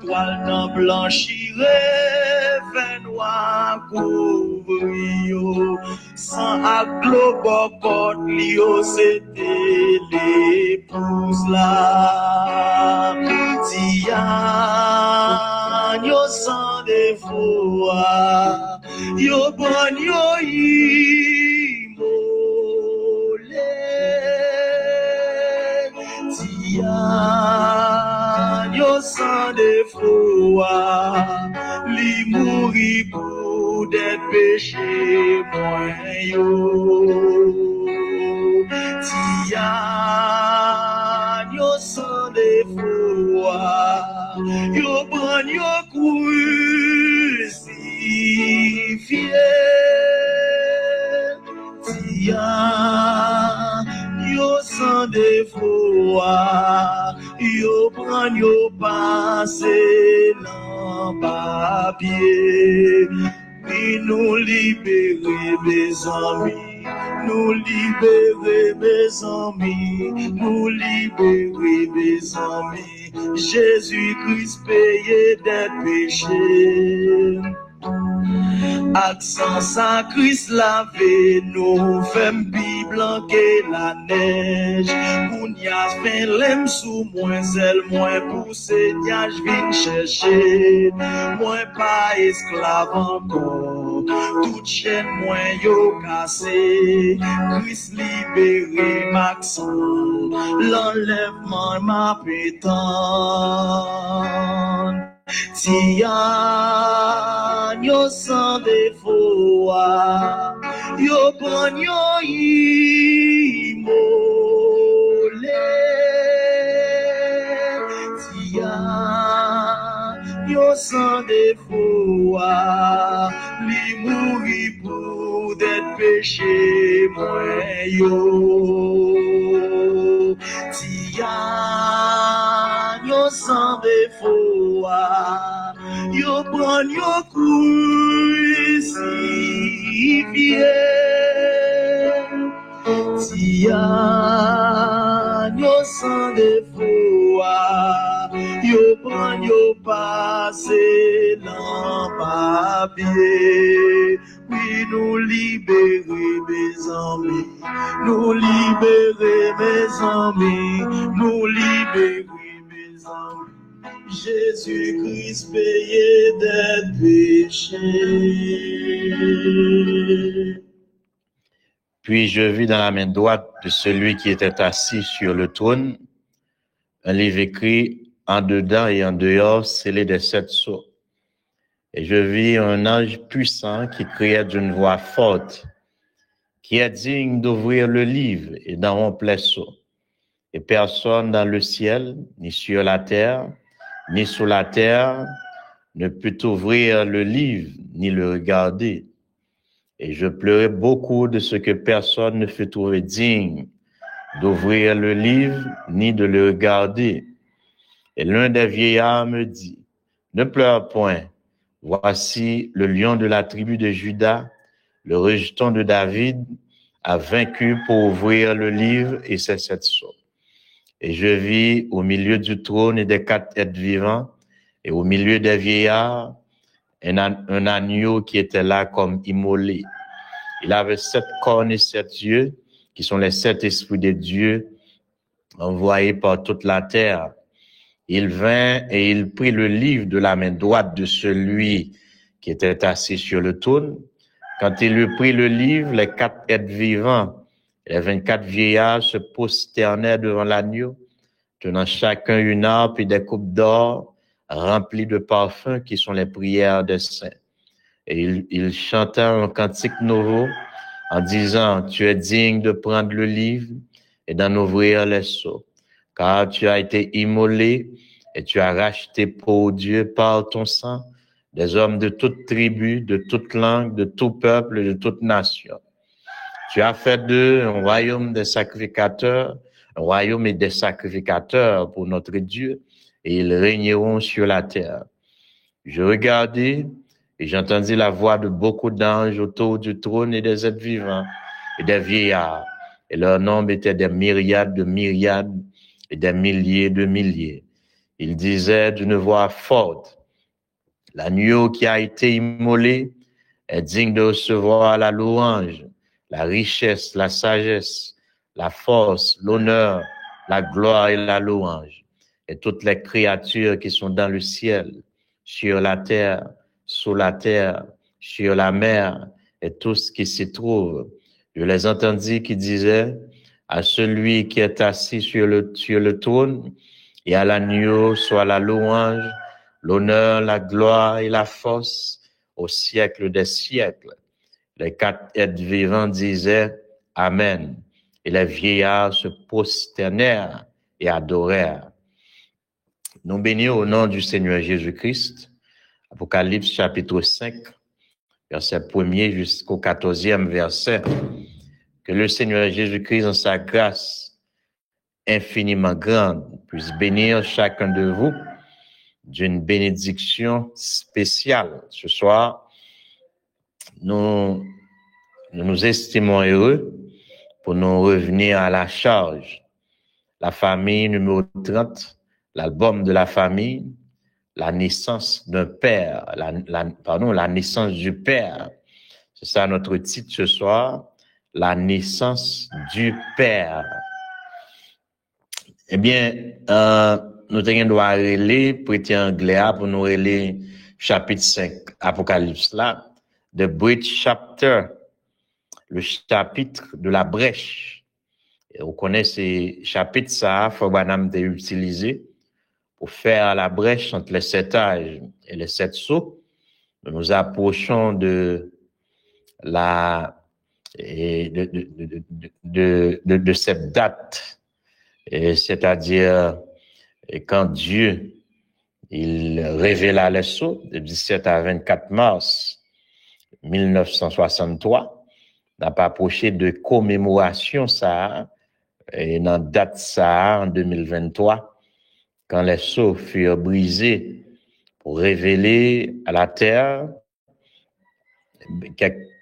toile n'en blanchirait, fait noir couvrir, sans aglobo côte lio, c'était l'épouse là, Tian, yo sans défaut, yo bon yo imolé, Tian, yo sans défaut, li mouri pour des péchés moins yo, Tian, yo sans défaut, yo bon yo crucifié, Tian, yo sans défaut, yo bon yo passé dans papier, puis nous libérer mes amis, nous libérer mes amis, nous libérer mes amis, Jésus-Christ payé des péchés. Accent sans Christ lavé, nous femme pi blanc que la neige. Kounya fin lem sous moins zèle, moins poussé, nya j'vin chercher. Moins pas esclave encore, toute chaîne moins yo cassé. Christ libéré Maxon, l'enlèvement m'a pétant. Tian, yo sans défaut, yo bon yo imolé, Tian, yo sans défaut, li mouri pour des péchés moins yo, Tian, yo sans défaut, yo bon yo crucifié, Tian, yo sans défaut, yo bon yo passé dans papier, oui nous libérer mes amis, nous libérer mes amis, nous libérer mes amis. Jésus-Christ payé des péchés. Puis je vis dans la main droite de celui qui était assis sur le trône un livre écrit en dedans et en dehors, scellé des 7 sceaux. Et je vis un ange puissant qui criait d'une voix forte, qui est digne d'ouvrir le livre et d'en rompre les sceaux. Et personne dans le ciel, ni sur la terre, ni sous la terre, ne put ouvrir le livre, ni le regarder. Et je pleurais beaucoup de ce que personne ne fut trouvé digne d'ouvrir le livre, ni de le regarder. Et l'un des vieillards me dit, ne pleure point, voici le lion de la tribu de Juda, le rejeton de David, a vaincu pour ouvrir le livre et ses 7 sceaux. Et je vis au milieu du trône et des 4 êtres vivants, et au milieu des vieillards, un agneau qui était là comme immolé. Il avait 7 cornes et 7 yeux, qui sont les 7 esprits de Dieu, envoyés par toute la terre. Il vint et il prit le livre de la main droite de celui qui était assis sur le trône. Quand il eut pris le livre, les 4 êtres vivants, les 24 vieillards se prosternèrent devant l'agneau, tenant chacun une harpe et des coupes d'or remplies de parfums qui sont les prières des saints. Et il chanta un cantique nouveau en disant, tu es digne de prendre le livre et d'en ouvrir les sceaux, car tu as été immolé et tu as racheté pour Dieu par ton sang des hommes de toute tribu, de toute langue, de tout peuple, de toute nation. Tu as fait d'eux un royaume des sacrificateurs, un royaume et des sacrificateurs pour notre Dieu, et ils régneront sur la terre. Je regardais, Et j'entendis la voix de beaucoup d'anges autour du trône et des êtres vivants et des vieillards. Et leur nombre était des myriades de myriades et des milliers de milliers. Ils disaient d'une voix forte, l'agneau qui a été immolé est digne de recevoir la louange, la richesse, la sagesse, la force, l'honneur, la gloire et la louange. Et toutes les créatures qui sont dans le ciel, sur la terre, sous la terre, sur la mer, et tout ce qui s'y trouve. Je les entendis qui disaient à celui qui est assis sur le trône et à l'agneau soit la louange, l'honneur, la gloire et la force au siècle des siècles. Les 4 êtres vivants disaient Amen. Et les vieillards se prosternèrent et adorèrent. Nous bénissons au nom du Seigneur Jésus-Christ. Apocalypse chapitre 5, verset 1er jusqu'au 14e verset. Que le Seigneur Jésus-Christ, en sa grâce infiniment grande, puisse bénir chacun de vous d'une bénédiction spéciale. Ce soir, nous nous estimons heureux pour nous revenir à la charge. La famille numéro 30, l'album de la famille, la naissance d'un père, la naissance du père. C'est ça notre titre ce soir, la naissance du père. Eh bien, nous devons relire, prêter anglais pour nous relire chapitre 5, Apocalypse là, the breach chapter, le chapitre de la brèche. Et on connaît ces chapitres, ça, Fobanam a utilisé pour faire la brèche entre les 7 âges et les 7 sceaux. Nous nous approchons de cette date, c'est-à-dire quand Dieu il révéla les sceaux de 17 à 24 mars 1963, n'a pas approché de commémoration ça, et dans date ça en 2023, quand les sceaux furent brisés pour révéler à la terre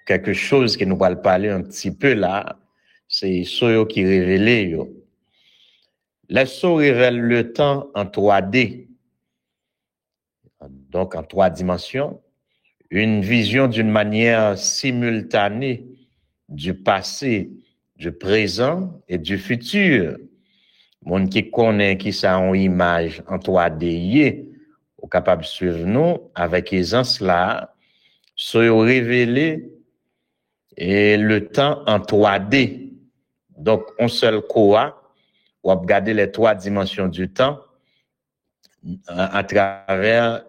quelque chose qui nous va parler un petit peu là, c'est sceaux qui révélaient. Les sceaux révèlent le temps en 3D, donc en 3 dimensions, une vision d'une manière simultanée du passé, du présent et du futur. Monde qui connaît qui ça en image en 3D, est capable de suivre nous avec aisance là, soit révéler et le temps en 3D. Donc, un seul coa, ou regarder les 3 dimensions du temps à travers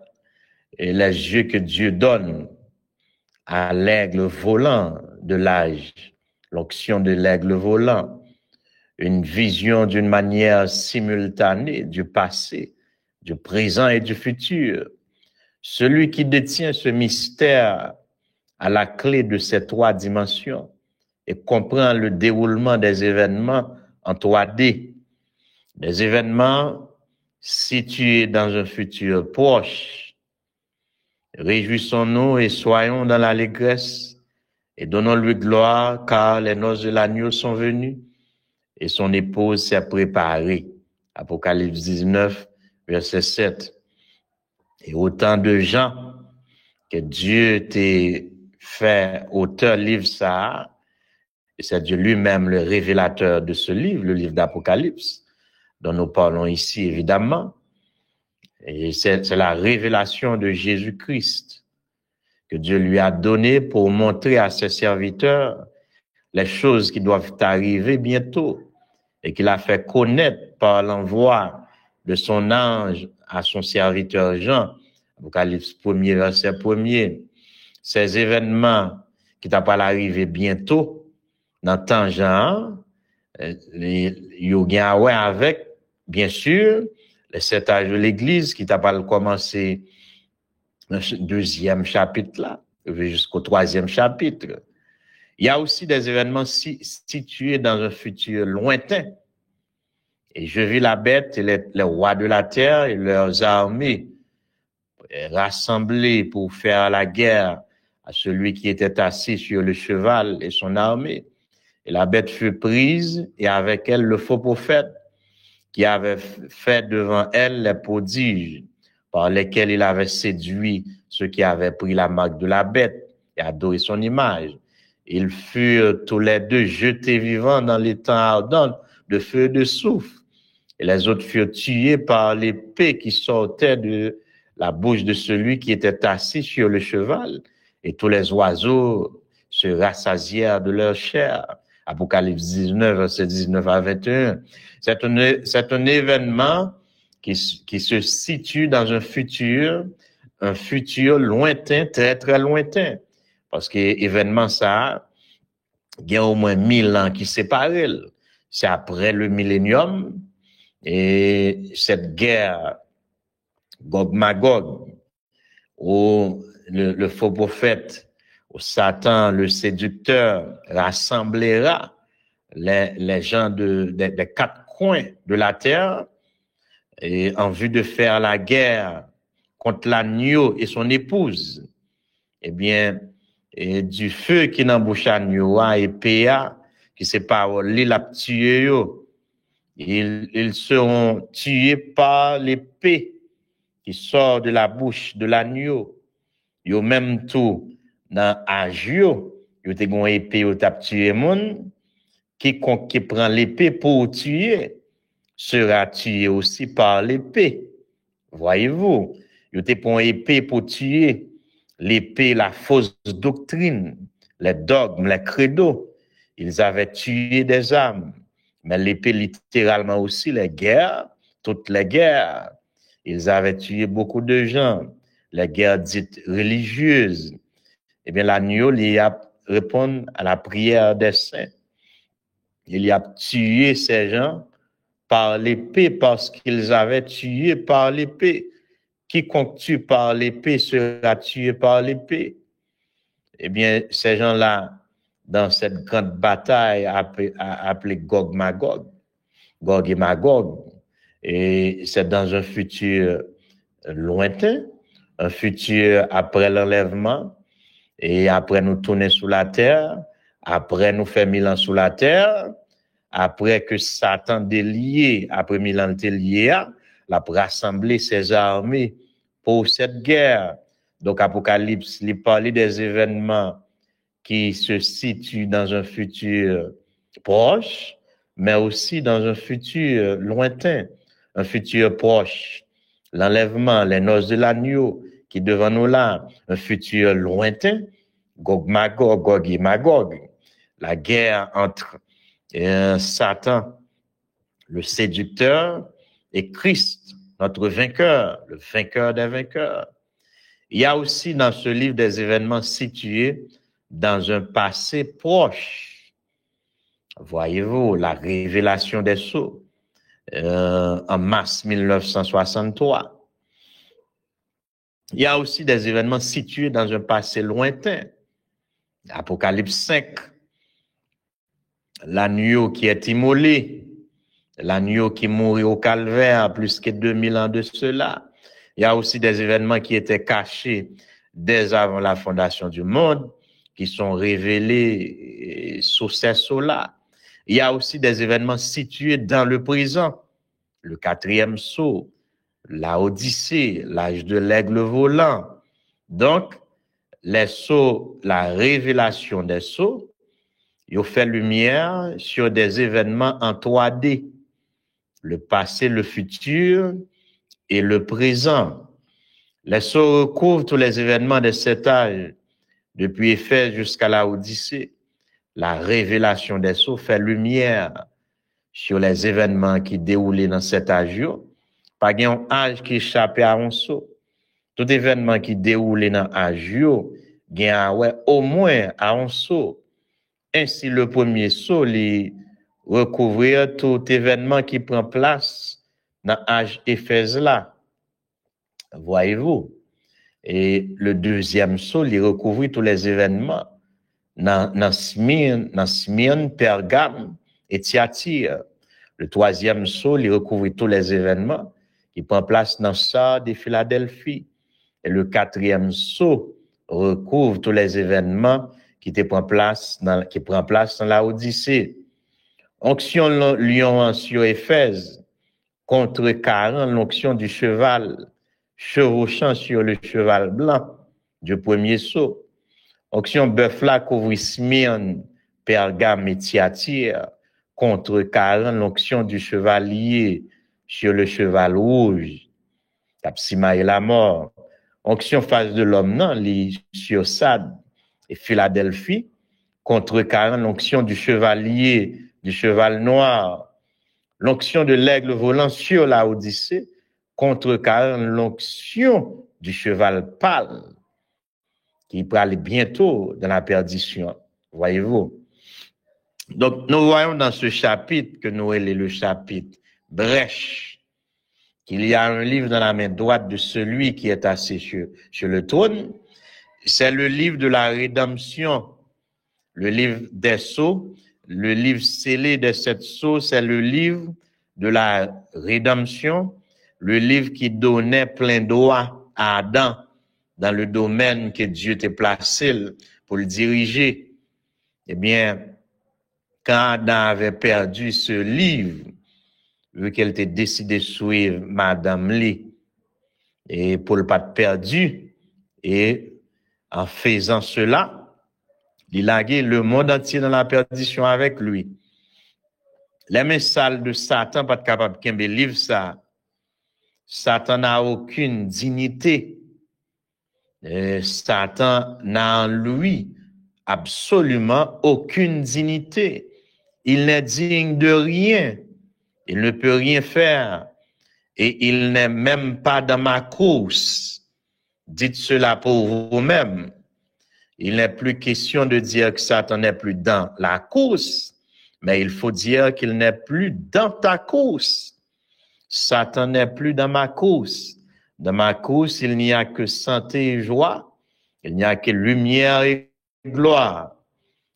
les yeux que Dieu donne à l'aigle volant de l'âge, l'onction de l'aigle volant, une vision d'une manière simultanée du passé, du présent et du futur. Celui qui détient ce mystère a la clé de ces 3 dimensions et comprend le déroulement des événements en 3D, des événements situés dans un futur proche. Réjouissons-nous et soyons dans l'allégresse et donnons-lui gloire, car les noces de l'agneau sont venues et son épouse s'est préparée. Apocalypse 19, verset 7. Et autant de gens que Dieu t'a fait auteur livre ça, et c'est Dieu lui-même le révélateur de ce livre, le livre d'Apocalypse, dont nous parlons ici évidemment. Et c'est la révélation de Jésus-Christ que Dieu lui a donné pour montrer à ses serviteurs les choses qui doivent arriver bientôt et qu'il a fait connaître par l'envoi de son ange à son serviteur Jean. Apocalypse 1er, verset 1er. Ces événements qui t'a pas arriver bientôt, dans le temps Jean, il y a avec, bien sûr, les 7 âges de l'Église qui t'a pas commencé dans le 2e chapitre là, jusqu'au 3e chapitre. Il y a aussi des événements situés dans un futur lointain. Et je vis la bête et les rois de la terre et leurs armées rassemblés pour faire la guerre à celui qui était assis sur le cheval et son armée. Et la bête fut prise, et avec elle le faux prophète, qui avait fait devant elle les prodiges par lesquels il avait séduit ceux qui avaient pris la marque de la bête et adoré son image. Ils furent tous les deux jetés vivants dans les temps ardents de feu et de soufre. Et les autres furent tués par l'épée qui sortait de la bouche de celui qui était assis sur le cheval. Et tous les oiseaux se rassasièrent de leur chair. Apocalypse 19, verset 19 à 21. C'est un événement qui se situe dans un futur lointain, très, très lointain. Parce que événement ça, il y a au moins 1000 ans qui séparent. C'est après le millénium, et cette guerre Gog-Magog, où le faux prophète, où Satan, le séducteur, rassemblera les gens des quatre coins de la terre, et en vue de faire la guerre contre l'agneau et son épouse. Eh bien, et du feu qui n'embouche agneau et péa, qui sépare l'île à tuer, ils seront tués par l'épée qui sort de la bouche de l'agneau. Yo même tout dans agio, yo te gon épée yo t'a tué moun, quiconque qui prend l'épée pour tuer sera tué aussi par l'épée. Voyez-vous, yo te prend épée pour tuer, l'épée, la fausse doctrine, les dogmes, les credos. Ils avaient tué des âmes, mais l'épée littéralement aussi les guerres, toutes les guerres. Ils avaient tué beaucoup de gens, les guerres dites religieuses. Eh bien, l'agneau, il a répondu à la prière des saints. Il a tué ces gens par l'épée parce qu'ils avaient tué par l'épée. Quiconque tue par l'épée sera tué par l'épée. Eh bien, ces gens-là, dans cette grande bataille appelée Gog-Magog, Gog et Magog, et c'est dans un futur lointain, un futur après l'enlèvement, et après nous tourner sous la terre, après nous faire 1000 ans sous la terre, après que Satan délié, après 1000 ans de lié, l'a rassembler ses armées pour cette guerre. Donc Apocalypse, il parle des événements qui se situent dans un futur proche, mais aussi dans un futur lointain, un futur proche. L'enlèvement, les noces de l'agneau qui devant nous là, un futur lointain, Gog-Magog, Gog et Magog, la guerre entre Satan, le séducteur, et Christ, notre vainqueur, le vainqueur des vainqueurs. Il y a aussi dans ce livre des événements situés dans un passé proche. Voyez-vous, la révélation des sceaux en mars 1963. Il y a aussi des événements situés dans un passé lointain. Apocalypse 5, l'agneau qui est immolé, l'agneau qui mourit au calvaire plus que 2000 ans de cela. Il y a aussi des événements qui étaient cachés dès avant la fondation du monde, qui sont révélés sous ces sceaux-là. Il y a aussi des événements situés dans le présent, le 4e sceau, la Odyssée, l'âge de l'aigle volant. Donc, les sceaux, la révélation des sceaux, ils ont fait lumière sur des événements en 3D, le passé, le futur et le présent. Les sceaux recouvrent tous les événements de cet âge, depuis Éphèse jusqu'à la Odyssée. La révélation des sceaux fait lumière sur les événements qui déroulaient dans cet âge. Pas un âge qui échappait à un sceau. Tout événement qui déroulait dans l'âge, il y a au moins à un sceau. Ainsi, le premier sceau, il recouvrir tout événement qui prend place dans l'âge Éphèse là. Voyez-vous? Et le deuxième sceau, il recouvre tous les événements dans Smyrne, Pergame et Thyatire. Le troisième sceau, il recouvre tous les événements qui prennent place dans Sardes et Philadelphie. et le 4e sceau recouvre tous les événements qui prennent place dans la Odyssée. Onction lion sur Éphèse, contrecarrant l'onction du cheval, chevauchant sur le cheval blanc du premier sceau. Onction bœuf là couvre Smyrne, Pergame et Thyatire, contrecarrant l'onction du chevalier sur le cheval rouge, Capsima et la mort. Onction face de l'homme non, sur Sade et Philadelphie, contrecarrant l'onction du chevalier du cheval noir. L'onction de l'aigle volant sur la Odyssée, contrecarrant l'onction du cheval pâle, qui peut aller bientôt dans la perdition. Voyez-vous? Donc, nous voyons dans ce chapitre, que nous est le chapitre brèche, qu'il y a un livre dans la main droite de celui qui est assis sur le trône. C'est le livre de la rédemption, le livre des sceaux, le livre scellé des 7 sceaux, c'est le livre de la rédemption, le livre qui donnait plein droit à Adam dans le domaine que Dieu t'a placé pour le diriger. Eh bien, quand Adam avait perdu ce livre, vu qu'elle était décidé de suivre Madame Lee, et pour le pas perdu, et en faisant cela, il a gué le monde entier dans la perdition avec lui. Les messages de Satan pas capable de livre ça. Satan n'a aucune dignité. Satan n'a en lui absolument aucune dignité. Il n'est digne de rien. Il ne peut rien faire. Et il n'est même pas dans ma course. Dites cela pour vous-même. Il n'est plus question de dire que Satan n'est plus dans la course, mais il faut dire qu'il n'est plus dans ta course. Satan n'est plus dans ma course. Dans ma course, il n'y a que santé et joie. Il n'y a que lumière et gloire.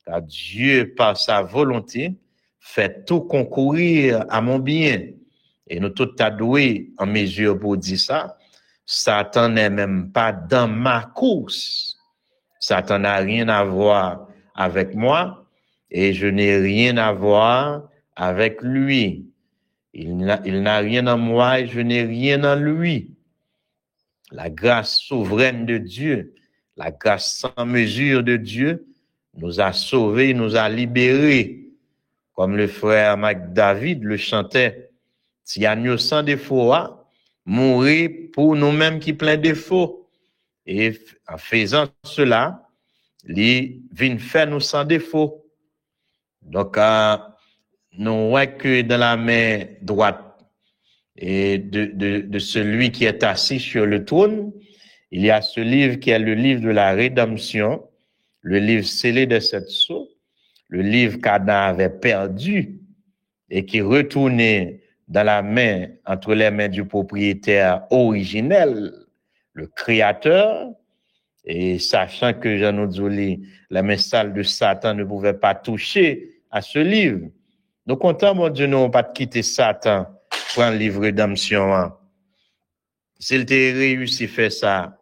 Car Dieu, par sa volonté, fait tout concourir à mon bien. Et nous tous adoués en mesure pour dire ça. Satan n'est même pas dans ma course. Satan n'a rien à voir avec moi et je n'ai rien à voir avec lui. Il n'a rien en moi et je n'ai rien en lui. La grâce souveraine de Dieu, la grâce sans mesure de Dieu nous a sauvés, nous a libérés. Comme le frère Mac David le chantait, si agneau sans défaut, mourir pour nous-mêmes qui plein défaut. Et en faisant cela, il vient faire nous sans défaut. Donc, nous voyons que dans la main droite et de celui qui est assis sur le trône, il y a ce livre qui est le livre de la rédemption, le livre scellé des 7 sceaux, le livre qu'Adam avait perdu et qui retournait dans la main, entre les mains du propriétaire originel, le créateur, et sachant que Jean Odzoli, la message de Satan ne pouvait pas toucher à ce livre. Nous comptons, mon Dieu, nous pas quitter Satan pour un livre de rédemption. S'il était réussi à faire ça,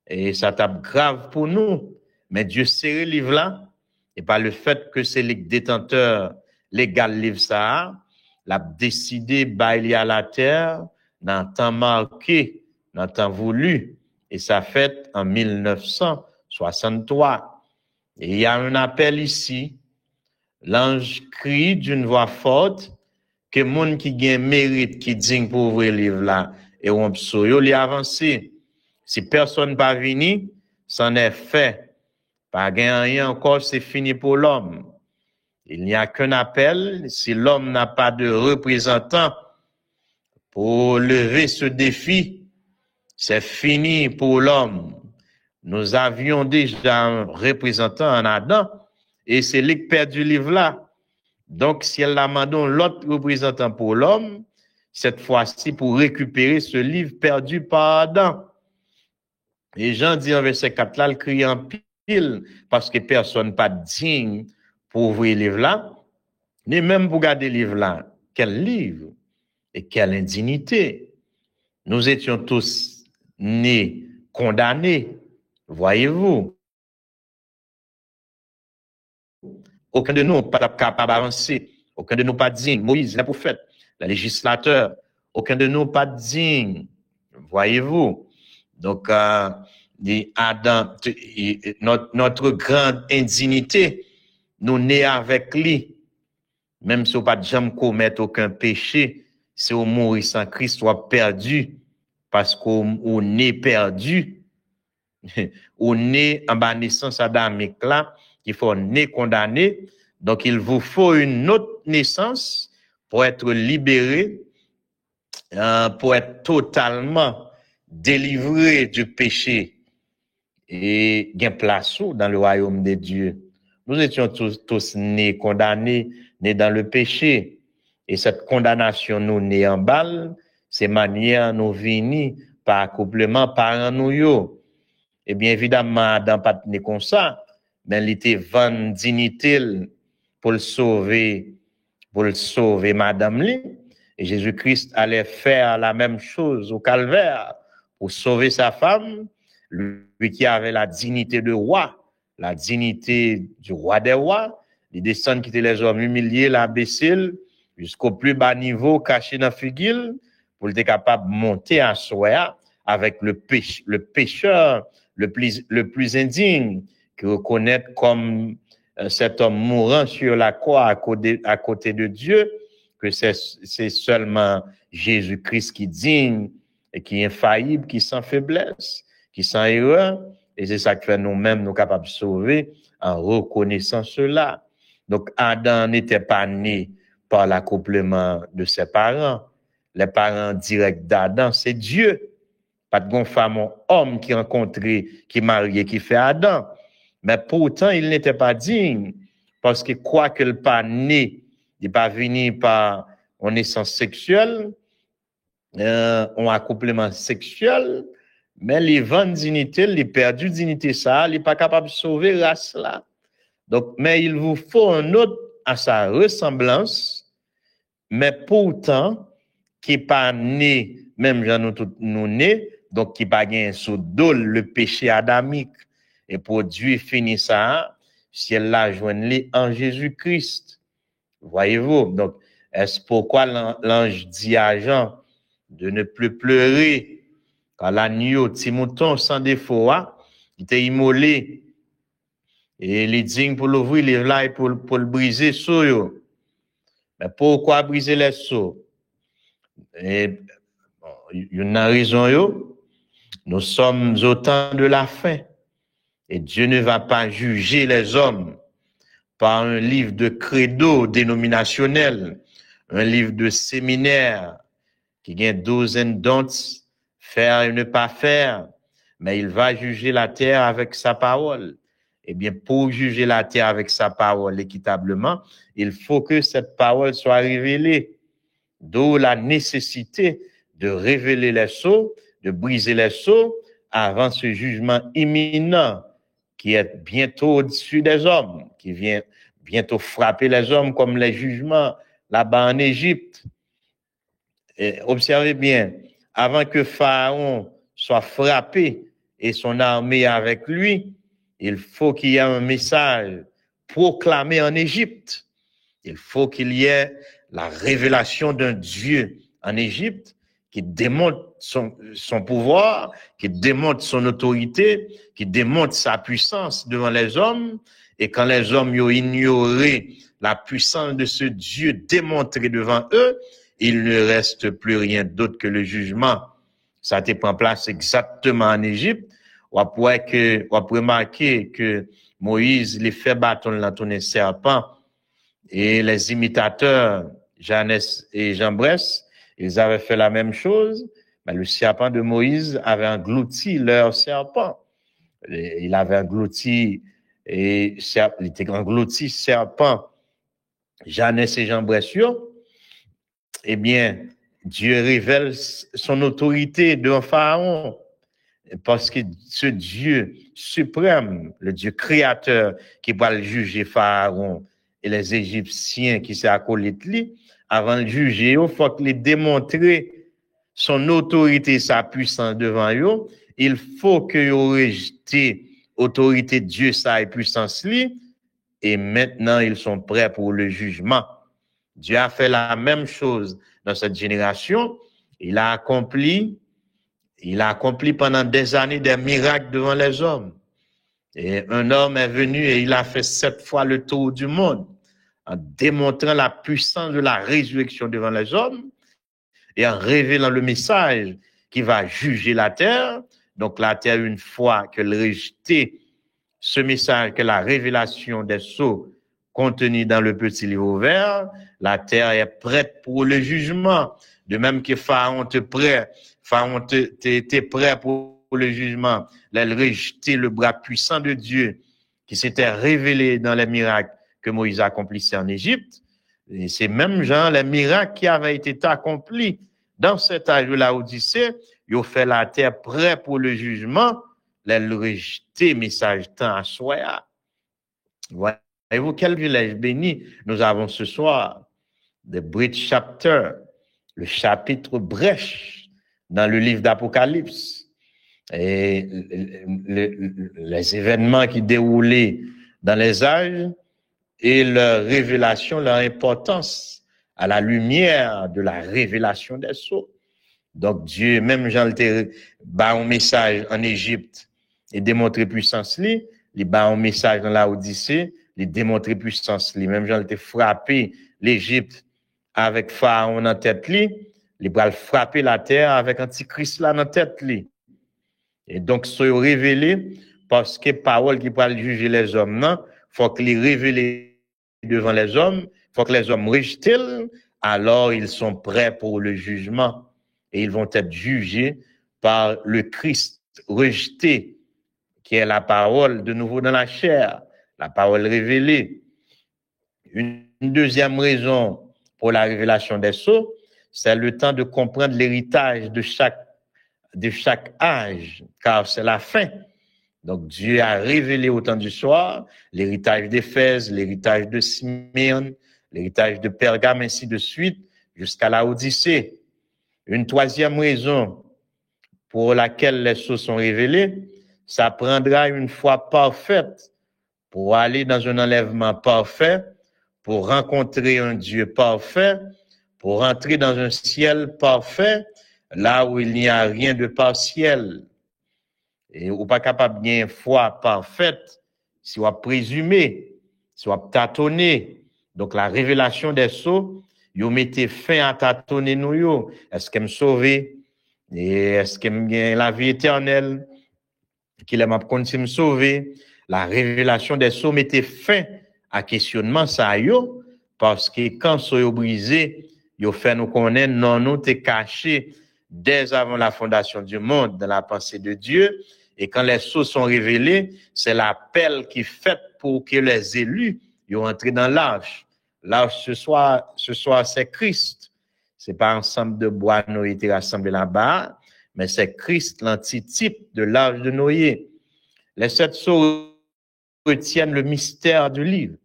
et ça tape grave pour nous, mais Dieu sait le livre là, et par le fait que c'est le détenteur légal livre ça, l'a décidé bailler à la terre, dans le temps marqué, dans le temps voulu, et ça fait en 1963. Et il y a un appel ici, l'ange crie d'une voix forte, que monde qui gagne mérite, qui digne pour ouvrir le livre là, et on peut y avancer. Si personne pas venu, c'en est fait. Pas gagner encore, c'est fini pour l'homme. Il n'y a qu'un appel. Si l'homme n'a pas de représentant pour lever ce défi, c'est fini pour l'homme. Nous avions déjà un représentant en Adam, et c'est lui qui perd du livre là. Donc, si elle amène l'autre représentant pour l'homme, cette fois-ci pour récupérer ce livre perdu par Adam. Et Jean dit en verset 4 là, le crie en pile, parce que personne pas digne pour ouvrir le livre là, ni même pour garder le livre là. Quel livre et quelle indignité. Nous étions tous nés condamné. Voyez-vous? Aucun de nous n'est pas capable d'avancer. Aucun de nous pas digne. Moïse, le prophète, le législateur, aucun de nous pas digne. Voyez-vous? Donc, Adam, notre grande indignité, nous nés avec lui. Même si on pas jamais commettre aucun péché, si on mourit sans Christ, soit perdu, parce qu'on est perdu. On est en bas naissance adamique là, qu'il faut né condamné. Donc, il vous faut une autre naissance pour être libéré, pour être totalement délivré du péché et gain place dans le royaume de Dieu. Nous étions tous nés condamnés, nés dans le péché. Et cette condamnation nous née en balle, c'est manière nous venir par accouplement par nous yo. Et bien évidemment, Adam pas né comme ça, mais il était van dignité pour le sauver madame li. Et Jésus-Christ allait faire la même chose au calvaire pour sauver sa femme, lui qui avait la dignité de roi, la dignité du roi des rois, les descendants qui étaient les hommes humiliés, l'abaisser jusqu'au plus bas niveau, caché dans figuille, pour être capable de monter à soi avec le pécheur le plus indigne, qui reconnaît comme cet homme mourant sur la croix à côté de Dieu, que c'est seulement Jésus-Christ qui est digne et qui est infaillible, qui sans faiblesse, qui sans erreur, et c'est ça qui fait nous-mêmes nous capables de sauver en reconnaissant cela. Donc Adam n'était pas né par l'accouplement de ses parents. Les parents directs d'Adam, c'est Dieu. Pas de gon femme ou homme qui rencontré, qui marié, qui fait Adam. Mais pourtant, il n'était pas digne. Parce que quoi que le pas né, il n'est pas venu par une naissance sexuelle, un accouplement sexuel, mais les vannes dignité, les perdus dignité ça, il n'est pas capable de sauver la race là. Donc, mais il vous faut un autre à sa ressemblance, mais pourtant, qui n'est pas né, même genre nous nés, donc qui pas gain sous dol le péché adamique. Et pour Dieu finit ça, si elle l'a joint en Jésus-Christ. Voyez-vous? Donc, est-ce pourquoi l'ange dit à Jean de ne plus pleurer quand l'agneau, petit mouton sans défaut, il était immolé. Et il est digne pour l'ouvrir, il est là pour le briser sous eux. Mais pourquoi briser les seaux? Et il y a une raison, yo. Nous sommes au temps de la fin. Et Dieu ne va pas juger les hommes par un livre de credo dénominationnel, un livre de séminaire qui gagne douzaine d'onces, faire et ne pas faire, mais il va juger la terre avec sa parole. Eh bien, pour juger la terre avec sa parole équitablement, il faut que cette parole soit révélée. D'où la nécessité de révéler les sceaux, de briser les sceaux avant ce jugement imminent qui est bientôt au-dessus des hommes, qui vient bientôt frapper les hommes comme les jugements là-bas en Égypte. Et observez bien, avant que Pharaon soit frappé et son armée avec lui, il faut qu'il y ait un message proclamé en Égypte. Il faut qu'il y ait la révélation d'un Dieu en Égypte qui démontre son pouvoir, qui démontre son autorité, qui démontre sa puissance devant les hommes. Et quand les hommes ont ignoré la puissance de ce Dieu démontré devant eux, il ne reste plus rien d'autre que le jugement. Ça a été pris en place exactement en Égypte. On pourrait remarquer que Moïse les fait battre dans ton serpent et les imitateurs, Jeannès et Jean Bresse, ils avaient fait la même chose, mais le serpent de Moïse avait englouti leur serpent. Il avait englouti serpent Jeannès et Jean Bresse. Eh bien, Dieu révèle son autorité devant Pharaon parce que ce Dieu suprême, le Dieu créateur qui va le juger Pharaon et les Égyptiens qui s'est accolé de lui, avant de juger, il faut qu'il démontre son autorité, sa puissance devant eux, il faut que vous rejetez autorité de Dieu, ça et puissance li, et maintenant ils sont prêts pour le jugement. Dieu a fait la même chose dans cette génération. Il a accompli pendant des années des miracles devant les hommes. Et un homme est venu et il a fait 7 fois le tour du monde en démontrant la puissance de la résurrection devant les hommes et en révélant le message qui va juger la terre. Donc la terre, une fois qu'elle rejetait ce message, que la révélation des sceaux contenus dans le petit livre vert, la terre est prête pour le jugement. De même que Pharaon était prêt pour le jugement. Elle rejetait le bras puissant de Dieu qui s'était révélé dans les miracles que Moïse accomplissait en Égypte. Et c'est même genre les miracles qui avaient été accomplis dans cet âge de la Odyssée. Ils ont fait la terre prête pour le jugement. Elle rejetait message tant à soi. Voyez-vous quel village béni nous avons ce soir? The Bridge Chapter, le chapitre brèche dans le livre d'Apocalypse. Et les événements qui déroulaient dans les âges et leur révélation, leur importance à la lumière de la révélation des sceaux. Donc Dieu, même Jean le bat un message en Égypte et démontrer puissance li, il bat un message dans la Odyssée, il démontrer puissance li. Même Jean le frappé l'Égypte avec Pharaon en tête li, il va frapper la terre avec Antichrist là en tête li. Et donc, c'est révélé parce que parole qui peut juger les hommes, non, faut que les révéler devant les hommes, faut que les hommes rejettent, alors ils sont prêts pour le jugement et ils vont être jugés par le Christ rejeté, qui est la parole de nouveau dans la chair, la parole révélée. Une deuxième raison pour la révélation des sceaux, c'est le temps de comprendre l'héritage de chaque âge, car c'est la fin. Donc Dieu a révélé au temps du soir l'héritage d'Éphèse, l'héritage de Smyrne, l'héritage de Pergame, ainsi de suite, jusqu'à la Odyssée. Une troisième raison pour laquelle les sceaux sont révélés, ça prendra une foi parfaite pour aller dans un enlèvement parfait, pour rencontrer un Dieu parfait, pour entrer dans un ciel parfait, là où il n'y a rien de partiel. Et ou pas capable bien foi parfaite, si on présumer, si on tâtonner. Donc la révélation des sceaux, yo mettez fin à tâtonner nous yo. Est-ce qu'elle me sauver? Et est-ce qu'elle me gagne la vie éternelle? Qu'il m'a continué me sauver? La révélation des sceaux mettez fin à questionnement ça yo, parce que quand soyo brisé, yo fait nous connaître non nous t'es caché dès avant la fondation du monde dans la pensée de Dieu. Et quand les sceaux sont révélés, c'est l'appel qui est fait pour que les élus y entrent dans l'arche. L'arche ce soir c'est Christ. C'est pas un ensemble de bois Noé été rassemblés là-bas, mais c'est Christ, l'antitype de l'arche de Noé. Les 7 sceaux retiennent le mystère du livre.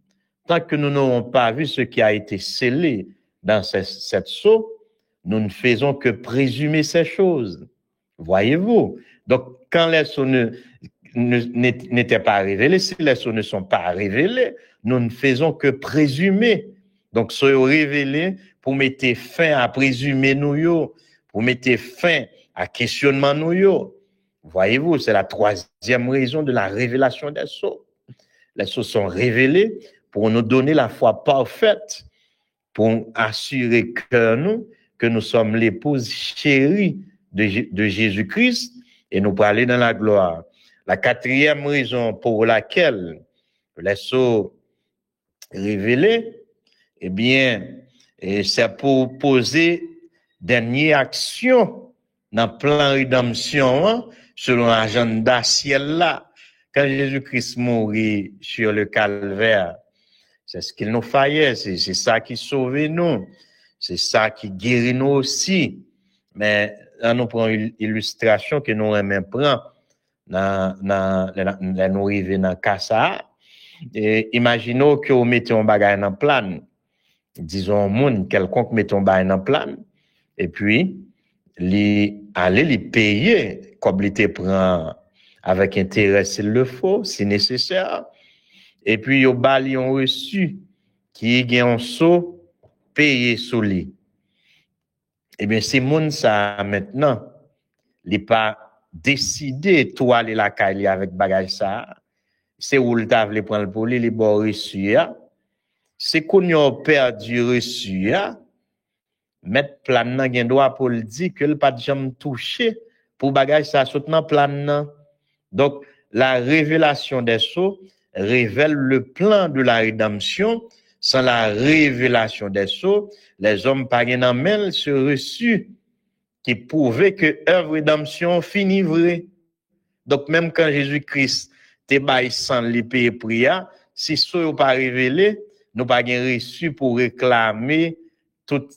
Tant que nous n'aurons pas vu ce qui a été scellé dans ces 7 sceaux, nous ne faisons que présumer ces choses. Voyez-vous? Donc, quand les sceaux n'étaient pas révélés, si les sceaux ne sont pas révélés, nous ne faisons que présumer. Donc, soyez révélés pour mettre fin à présumer nous, pour mettre fin à questionnement nous. Voyez-vous, c'est la troisième raison de la révélation des sceaux. Les sceaux sont révélés pour nous donner la foi parfaite, pour assurer que nous sommes l'épouse chérie de Jésus-Christ et nous parler dans la gloire. La quatrième raison pour laquelle les sceaux révélés, eh bien, c'est pour poser dernière action dans le plan rédemption selon l'agenda ciel là. Quand Jésus-Christ mourit sur le calvaire, c'est ce qu'il nous faillait, c'est ça qui sauvait nous, c'est ça qui guérit nous aussi. Mais là, nous prenons une illustration que nous aimons prendre dans nous arriver dans Kassa. Et imaginons que vous mettez un bagage en plan, disons un monde quelconque met un bagage en plan, et puis aller les payer, comme il te prend avec intérêt s'il le faut, si nécessaire. Et puis, yo bali ont reçu, qui est un saut, payé sous lui. Eh bien, c'est moun ça, maintenant, il pas décidé, toi, aller la caille avec bagage ça. C'est où le t'a voulu prendre pour lui, les bon reçu, c'est qu'on a perdu reçu, mettre plan nan gen droit pour le dire que le pas jamais touché pour bagage ça soutenant plan nan. Donc la révélation des sceaux révèle le plan de la rédemption. Sans la révélation des sceaux, les hommes pas gen nan men se reçu qui prouvait que œuvre rédemption finit vrai. Donc même quand Jésus-Christ te bail sans les payer prière, si ce pas révélé, nous pas gen reçu pour réclamer tout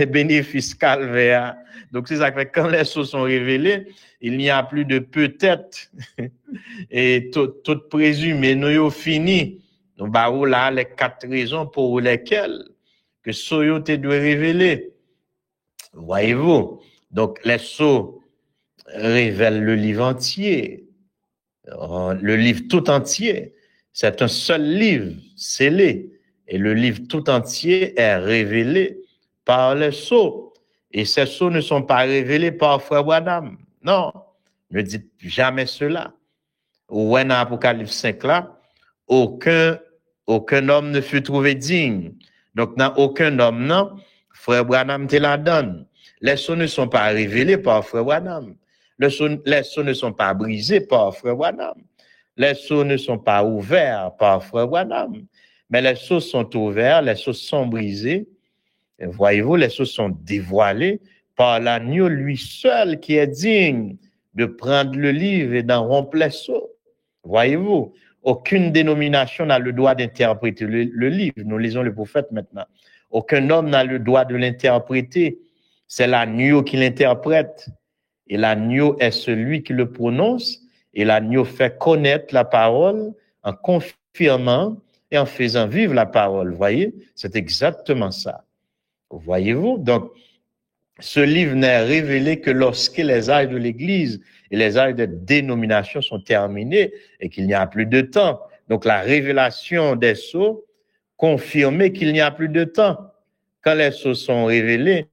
bénéfice calvaire. Donc c'est ça que quand les choses sont révélées, il n'y a plus de peut-être et tout présumé nous fini. Nous avons là les 4 raisons pour lesquelles que soyo te doit révéler. Voyez-vous? Donc les sceaux révèlent le livre entier. Le livre tout entier. C'est un seul livre scellé et le livre tout entier est révélé par les sceaux. Et ces sceaux ne sont pas révélés par Frère Branham. Non, ne dites jamais cela. Ou dans Apocalypse 5 là, aucun homme ne fut trouvé digne. Donc, dans aucun homme, non, Frère Branham te la donne. Les sceaux ne sont pas révélés par Frère Branham. Les sceaux ne sont pas brisés par Frère Branham. Les sceaux ne sont pas ouverts par Frère Branham. Mais les sceaux sont ouverts, les sceaux sont brisés. Et voyez-vous, les sceaux sont dévoilés par l'agneau lui seul qui est digne de prendre le livre et d'en rompre les sceaux. Voyez-vous, aucune dénomination n'a le droit d'interpréter le livre. Nous lisons le prophète maintenant. Aucun homme n'a le droit de l'interpréter. C'est l'agneau qui l'interprète. Et l'agneau est celui qui le prononce. Et l'agneau fait connaître la parole en confirmant et en faisant vivre la parole. Voyez, c'est exactement ça. Voyez-vous? Donc, ce livre n'est révélé que lorsque les âges de l'Église et les âges des dénominations sont terminés et qu'il n'y a plus de temps. Donc, la révélation des sceaux confirmait qu'il n'y a plus de temps. Quand les sceaux sont révélés,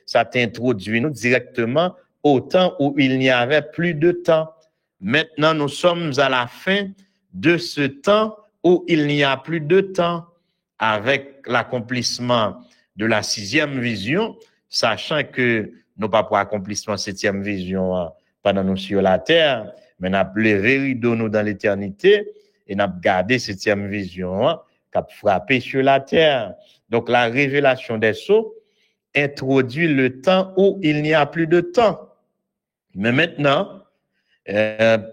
ça t'introduit nous directement au temps où il n'y avait plus de temps. Maintenant, nous sommes à la fin de ce temps où il n'y a plus de temps, avec l'accomplissement de la 6e vision, sachant que nous pas pour accomplissement 7e vision pendant nous sur la terre, mais nous avons levé rideau nous dans l'éternité et nous avons gardé 7e vision qui a frappé sur la terre. Donc la révélation des sceaux introduit le temps où il n'y a plus de temps. Mais maintenant,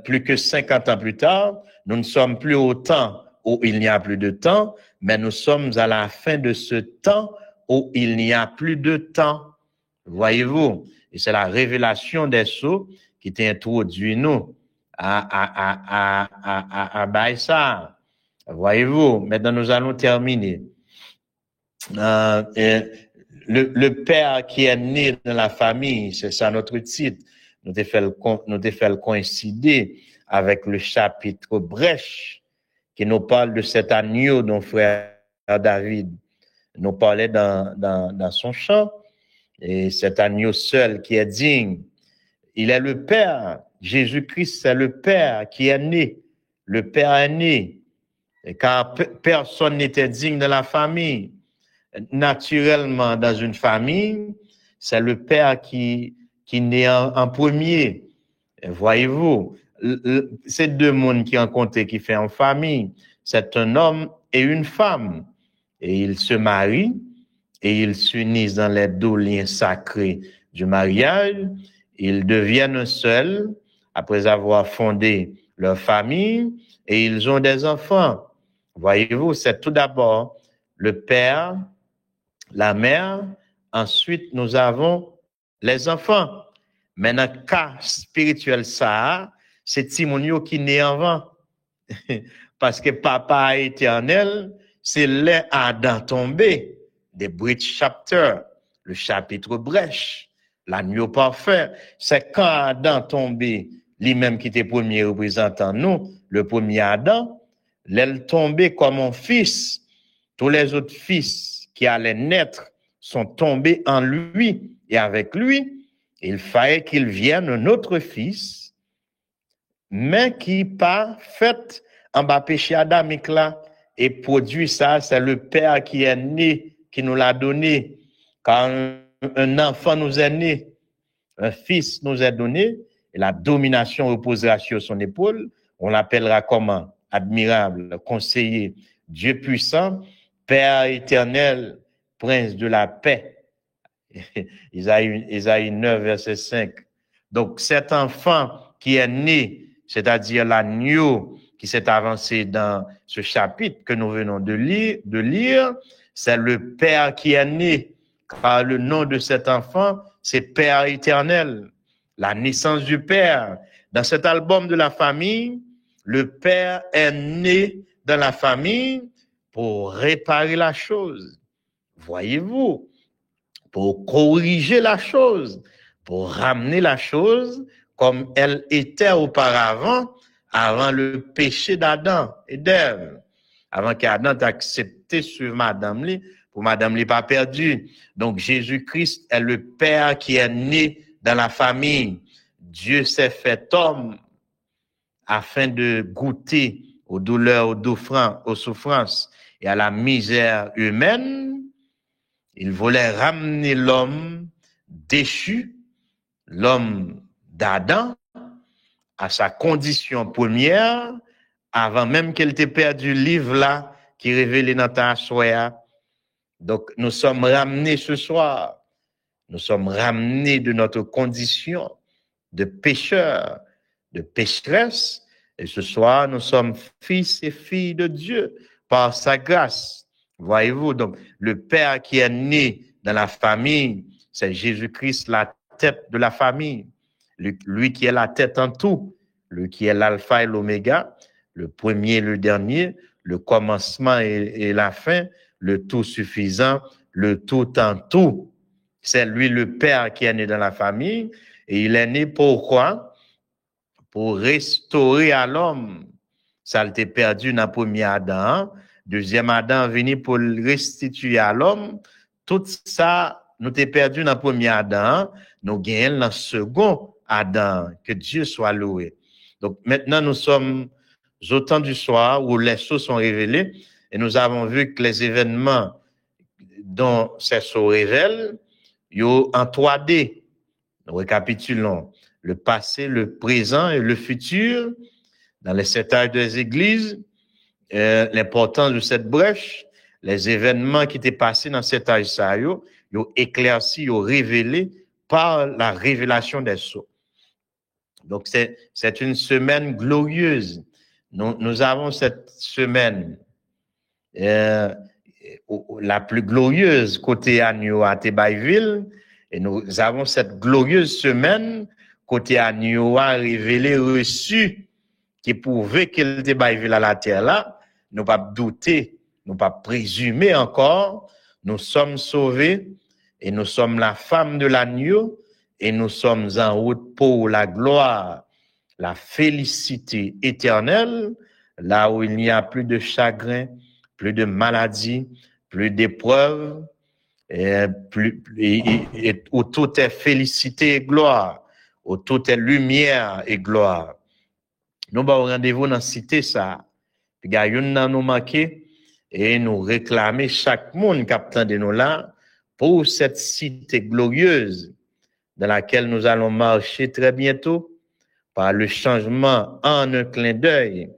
plus que 50 ans plus tard, nous ne sommes plus au temps où il n'y a plus de temps, mais nous sommes à la fin de ce temps où il n'y a plus de temps. Voyez-vous? Et c'est la révélation des sceaux qui t'introduit nous à Baïsa. Voyez-vous? Maintenant, nous allons terminer. Le père qui est né dans la famille, c'est ça notre titre. Nous te fait le coïncider avec le chapitre Brèche qui nous parle de cet agneau dont frère David nous parlait dans son chant. Et cet agneau seul qui est digne, il est le Père. Jésus-Christ, c'est le Père qui est né. Le Père est né. Et car personne n'était digne de la famille. Naturellement, dans une famille, c'est le Père qui naît en premier. Voyez-vous, c'est 2 mondes qui ont compté, qui fait en famille. C'est un homme et une femme. Et ils se marient et ils s'unissent dans les 2 liens sacrés du mariage. Ils deviennent un seul après avoir fondé leur famille et ils ont des enfants. Voyez-vous, c'est tout d'abord le père, la mère, ensuite nous avons les enfants. Mais dans le cas spirituel, ça, c'est Timonio qui naît avant. Parce que papa éternel, c'est là Adam tombé, des Bridge chapter, le chapitre Brèche. l'agneau parfait. C'est quand Adam tombé, lui-même qui était premier représentant nous, le premier Adam, l'aile tombé comme un fils. Tous les autres fils qui allaient naître sont tombés en lui et avec lui. Il fallait qu'il vienne un autre fils, mais qui pas fait en bas péché adamique là et produit ça, c'est le Père qui est né, qui nous l'a donné. Quand un enfant nous est né, un fils nous est donné, et la domination reposera sur son épaule, on l'appellera comment? Admirable, conseiller, Dieu puissant, Père éternel, prince de la paix. Isaïe 9, verset 5. Donc, cet enfant qui est né, c'est-à-dire l'agneau qui s'est avancé dans ce chapitre que nous venons de lire, c'est le Père qui est né, car le nom de cet enfant, c'est Père éternel, la naissance du Père. Dans cet album de la famille, le Père est né dans la famille pour réparer la chose. Voyez-vous, pour corriger la chose, pour ramener la chose comme elle était auparavant, avant le péché d'Adam et d'Ève, avant qu'Adam ait accepté sur Madame Lee, pour Madame Lee pas perdue. Donc Jésus-Christ est le Père qui est né dans la famille. Dieu s'est fait homme afin de goûter aux douleurs, aux souffrances et à la misère humaine. Il voulait ramener l'homme déchu, l'homme d'Adam, à sa condition première, avant même qu'elle t'ait perdu le livre là, qui révélait dans ta soya. Donc, nous sommes ramenés ce soir. Nous sommes ramenés de notre condition de pécheurs, de pécheresse. Et ce soir, nous sommes fils et filles de Dieu par sa grâce. Voyez-vous, donc, le Père qui est né dans la famille, c'est Jésus-Christ, la tête de la famille. Lui qui est la tête en tout, lui qui est l'alpha et l'oméga, le premier et le dernier, le commencement et la fin, le tout suffisant, le tout en tout. C'est lui le Père qui est né dans la famille et il est né pourquoi? Pour restaurer à l'homme. Ça l'était perdu dans le premier Adam. Deuxième Adam venu pour le restituer à l'homme. Tout ça, nous t'es perdu dans le premier Adam. Nous gagnons dans le second Adam. Que Dieu soit loué. Donc maintenant, nous sommes au temps du soir où les sceaux sont révélés et nous avons vu que les événements dont ces sceaux révèlent, ils sont en 3D. Nous récapitulons le passé, le présent et le futur dans les 7 âges des églises, l'importance de cette brèche, les événements qui étaient passés dans cet âge, ils ont éclairci, ils ont révélé par la révélation des sceaux. Donc, c'est une semaine glorieuse. Nous avons cette semaine la plus glorieuse côté Agneau à Tebaïville et nous avons cette glorieuse semaine côté Agneau à révélé, reçu, qui prouvait qu'il était Tebaïville à la terre là. Nous pas douter, nous pas présumer encore. Nous sommes sauvés et nous sommes la femme de l'agneau et nous sommes en route pour la gloire, la félicité éternelle, là où il n'y a plus de chagrin, plus de maladie, plus d'épreuves, et où tout est félicité et gloire, où tout est lumière et gloire. Nous avons rendez-vous dans la cité ça. Puis nous nous manquer et nous réclamer chaque monde qui attend de nous là pour cette cité glorieuse dans laquelle nous allons marcher très bientôt par le changement en un clin d'œil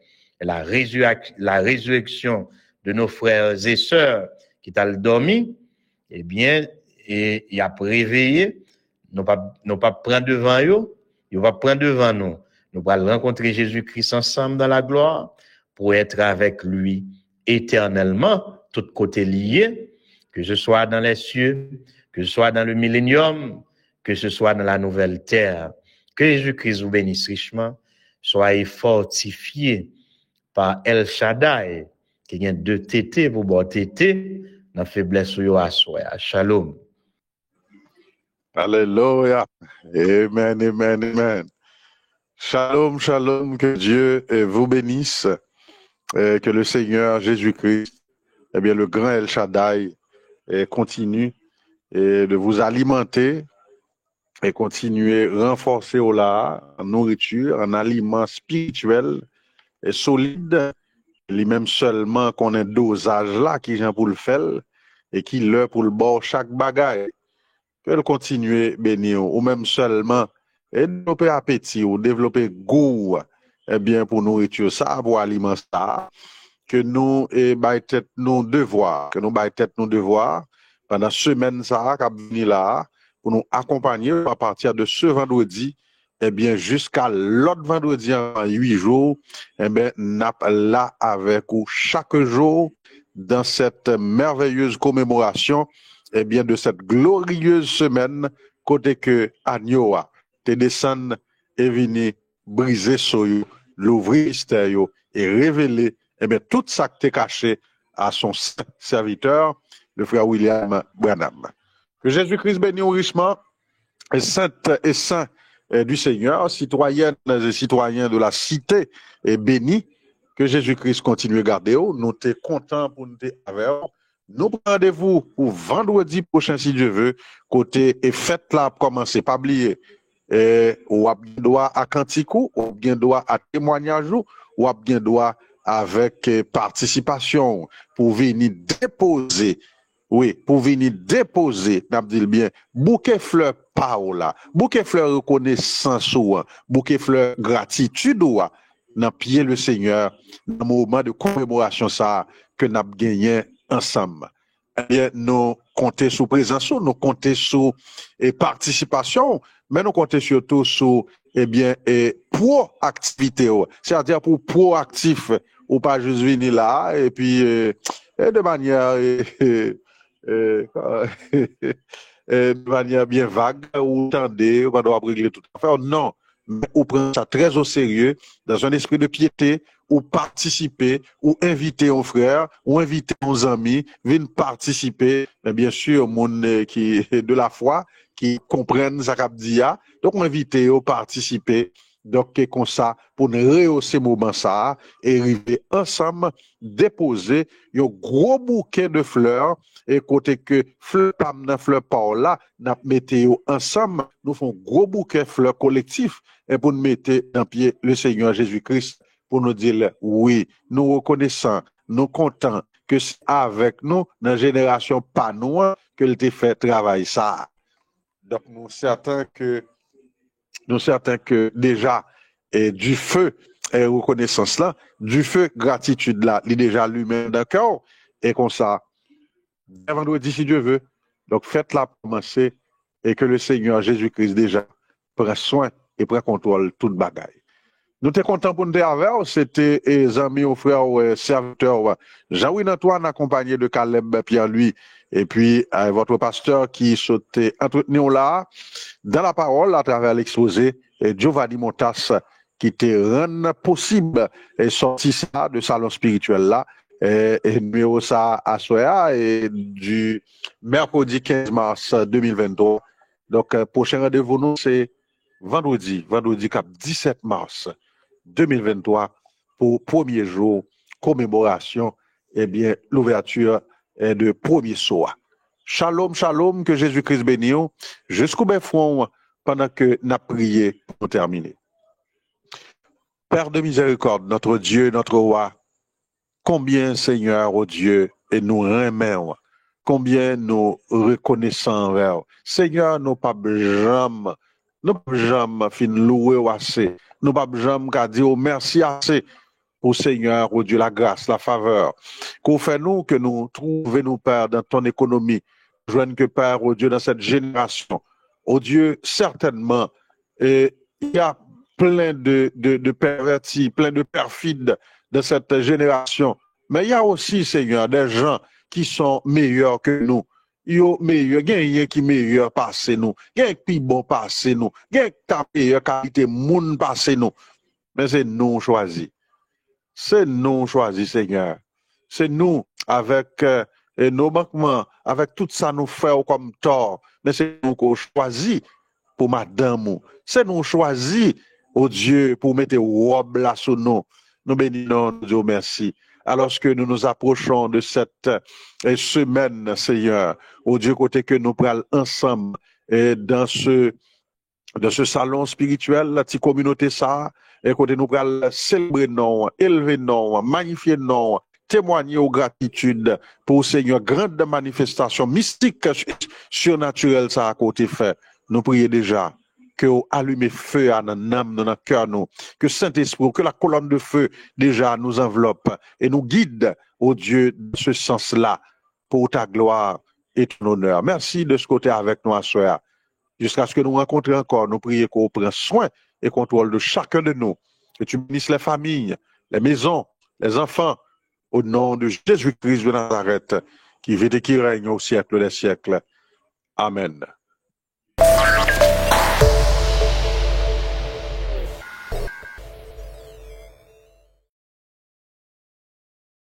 et la résurrection de nos frères et sœurs qui t'ont dormi, eh bien, et il a réveillé, nous pas prendre devant eux, il va prendre devant nous. Nous allons rencontrer Jésus-Christ ensemble dans la gloire pour être avec lui éternellement, tout côté lié, que ce soit dans les cieux, que ce soit dans le millénium, que ce soit dans la nouvelle terre. Que Jésus-Christ vous bénisse richement. Soyez fortifiés par El Shaddai, qui vient de tété pour boire tété, dans la faiblesse ou à soi. Shalom. Alléluia. Amen, amen, amen. Shalom, shalom, que Dieu vous bénisse, que le Seigneur Jésus-Christ, eh bien, le grand El Shaddai, continue de vous alimenter et continuer à renforcer en nourriture, en aliments spirituels et solides, lui-même seulement qu'on ait dosage là, qui vient pour le faire, et qui l'heure pour le bord chaque bagaille. Que le continuer bénir, ou même seulement et développer appétit ou développer goût, eh bien, pour nourriture ça, pour alimenter ça, que nous, tête nos devoirs, pendant semaine ça, qui venir là, pour nous accompagner à partir de ce vendredi, eh bien, jusqu'à l'autre vendredi en 8 jours, eh bien, n'a là avec vous chaque jour dans cette merveilleuse commémoration, eh bien, de cette glorieuse semaine, côté que Agnoa te descend et vini briser soyo, l'ouvrir mystère et révéler, eh bien, tout ça que t'es caché à son serviteur, le frère William Branham. Que Jésus-Christ bénisse richement, et saint du Seigneur, citoyennes et citoyens de la cité, et bénis, que Jésus-Christ continue à garder. Nous sommes contents pour nous avec. Nous prenons rendez-vous pour vendredi prochain, si Dieu veut, côté et fête là, commencer, pas oublier. Ou a bien droit à cantico, ou bien droit à témoignage, ou a bien droit avec participation pour venir déposer. Oui, pour venir déposer, n'a dit bien, bouquet fleur paola, bouquet fleur reconnaissance, bouquet fleur gratitude, dans pied le Seigneur, dans le moment de commémoration ça, que nous avons gagné ensemble. Eh bien, nous comptons sur présence, nous comptons sur participation, mais nous comptons surtout sur, eh bien, proactivité, c'est-à-dire pour proactif, ou pas juste venir là, et puis, de manière, de manière bien vague, ou tendez, on doit régler tout à fait. Non, mais on prend ça très au sérieux, dans un esprit de piété, ou participer, ou inviter un frère, ou inviter nos amis, viennent participer, mais bien sûr, monde qui de la foi, qui comprennent ça qu'a dit. Donc, on invite ou participer. Donc, comme ça, pour nous rehausser moment ça, et arriver ensemble, déposer un gros bouquet de fleurs, et côté que fleurs pas là, nous mettons ensemble, nous faisons gros bouquet de fleurs collectifs, et pour nous mettre dans pied le Seigneur Jésus-Christ, pour nous dire, oui, nous reconnaissons, nous comptons que c'est avec nous, dans la génération pas nous, que le fait travail ça. Donc, nous certains que déjà, du feu et reconnaissance là, du feu gratitude là, il est déjà lui-même d'accord, et comme ça, vendredi si Dieu veut. Donc, faites-la commencer et que le Seigneur Jésus-Christ déjà prend soin et prend contrôle toute bagaille. Nous sommes contents pour nous avec, c'était les amis, aux frères, serviteurs, Jean-Louis Antoine, accompagné de Caleb Pierre-Louis, et puis votre pasteur qui sautait entretenu là, dans la parole, à travers l'exposé, et Giovanni Montas, qui te rend possible et sorti ça de salon spirituel là, et numéro ça à Soya, et du mercredi 15 mars 2023. Donc, prochain rendez-vous, nous, c'est vendredi cap 17 mars 2023 pour premier jour commémoration, eh bien, l'ouverture de premier soir. Shalom, shalom, que Jésus-Christ bénisse jusqu'au front pendant que nous prié pour terminer. Père de miséricorde, notre Dieu, notre roi, combien, Seigneur, oh Dieu, et nous remercions, combien nous reconnaissons envers. Seigneur, nous pas jamais fin louer ou assez. Nous pas jamais qu'à dire merci assez pour Seigneur, oh Dieu, la grâce, la faveur. Qu'on fait nous, que nous trouvons nous, Père, dans ton économie. Joigne que Père, oh Dieu, dans cette génération. Oh Dieu, certainement, il y a plein de pervertis, plein de perfides de cette génération. Mais il y a aussi, Seigneur, des gens qui sont meilleurs que nous. Yo meilleur, gen qui meilleur passé nous, gen qui bon passé nous, gen qui meilleure qualité moun passé nous. Mais c'est nous choisi. C'est nous choisi, Seigneur. C'est nous avec et nos manquements, avec tout ça nous fait comme tort, mais c'est nous qu'on choisit pour madame, c'est nous choisi, oh Dieu, pour mettre robe là sur nous. Nous bénissons Dieu, merci. Alors que nous nous approchons de cette semaine, Seigneur, oh Dieu, côté que nous prenons ensemble et dans ce salon spirituel, la petite communauté ça, et côté nous prenons célébrer non, élever non, magnifier non, témoigner aux gratitude pour Seigneur, grande manifestation mystique, surnaturelle ça à côté fait. Nous prions déjà que vous allumez feu à notre âme, dans notre cœur, nous, que Saint-Esprit, que la colonne de feu déjà nous enveloppe et nous guide, au Dieu, dans ce sens-là, pour ta gloire et ton honneur. Merci de ce côté avec nous à soir. Jusqu'à ce que nous rencontrions encore, nous prions qu'on prenne soin et contrôle de chacun de nous. Que tu bénisses les familles, les maisons, les enfants, au nom de Jésus-Christ de Nazareth, qui vit et qui règne au siècle des siècles. Amen.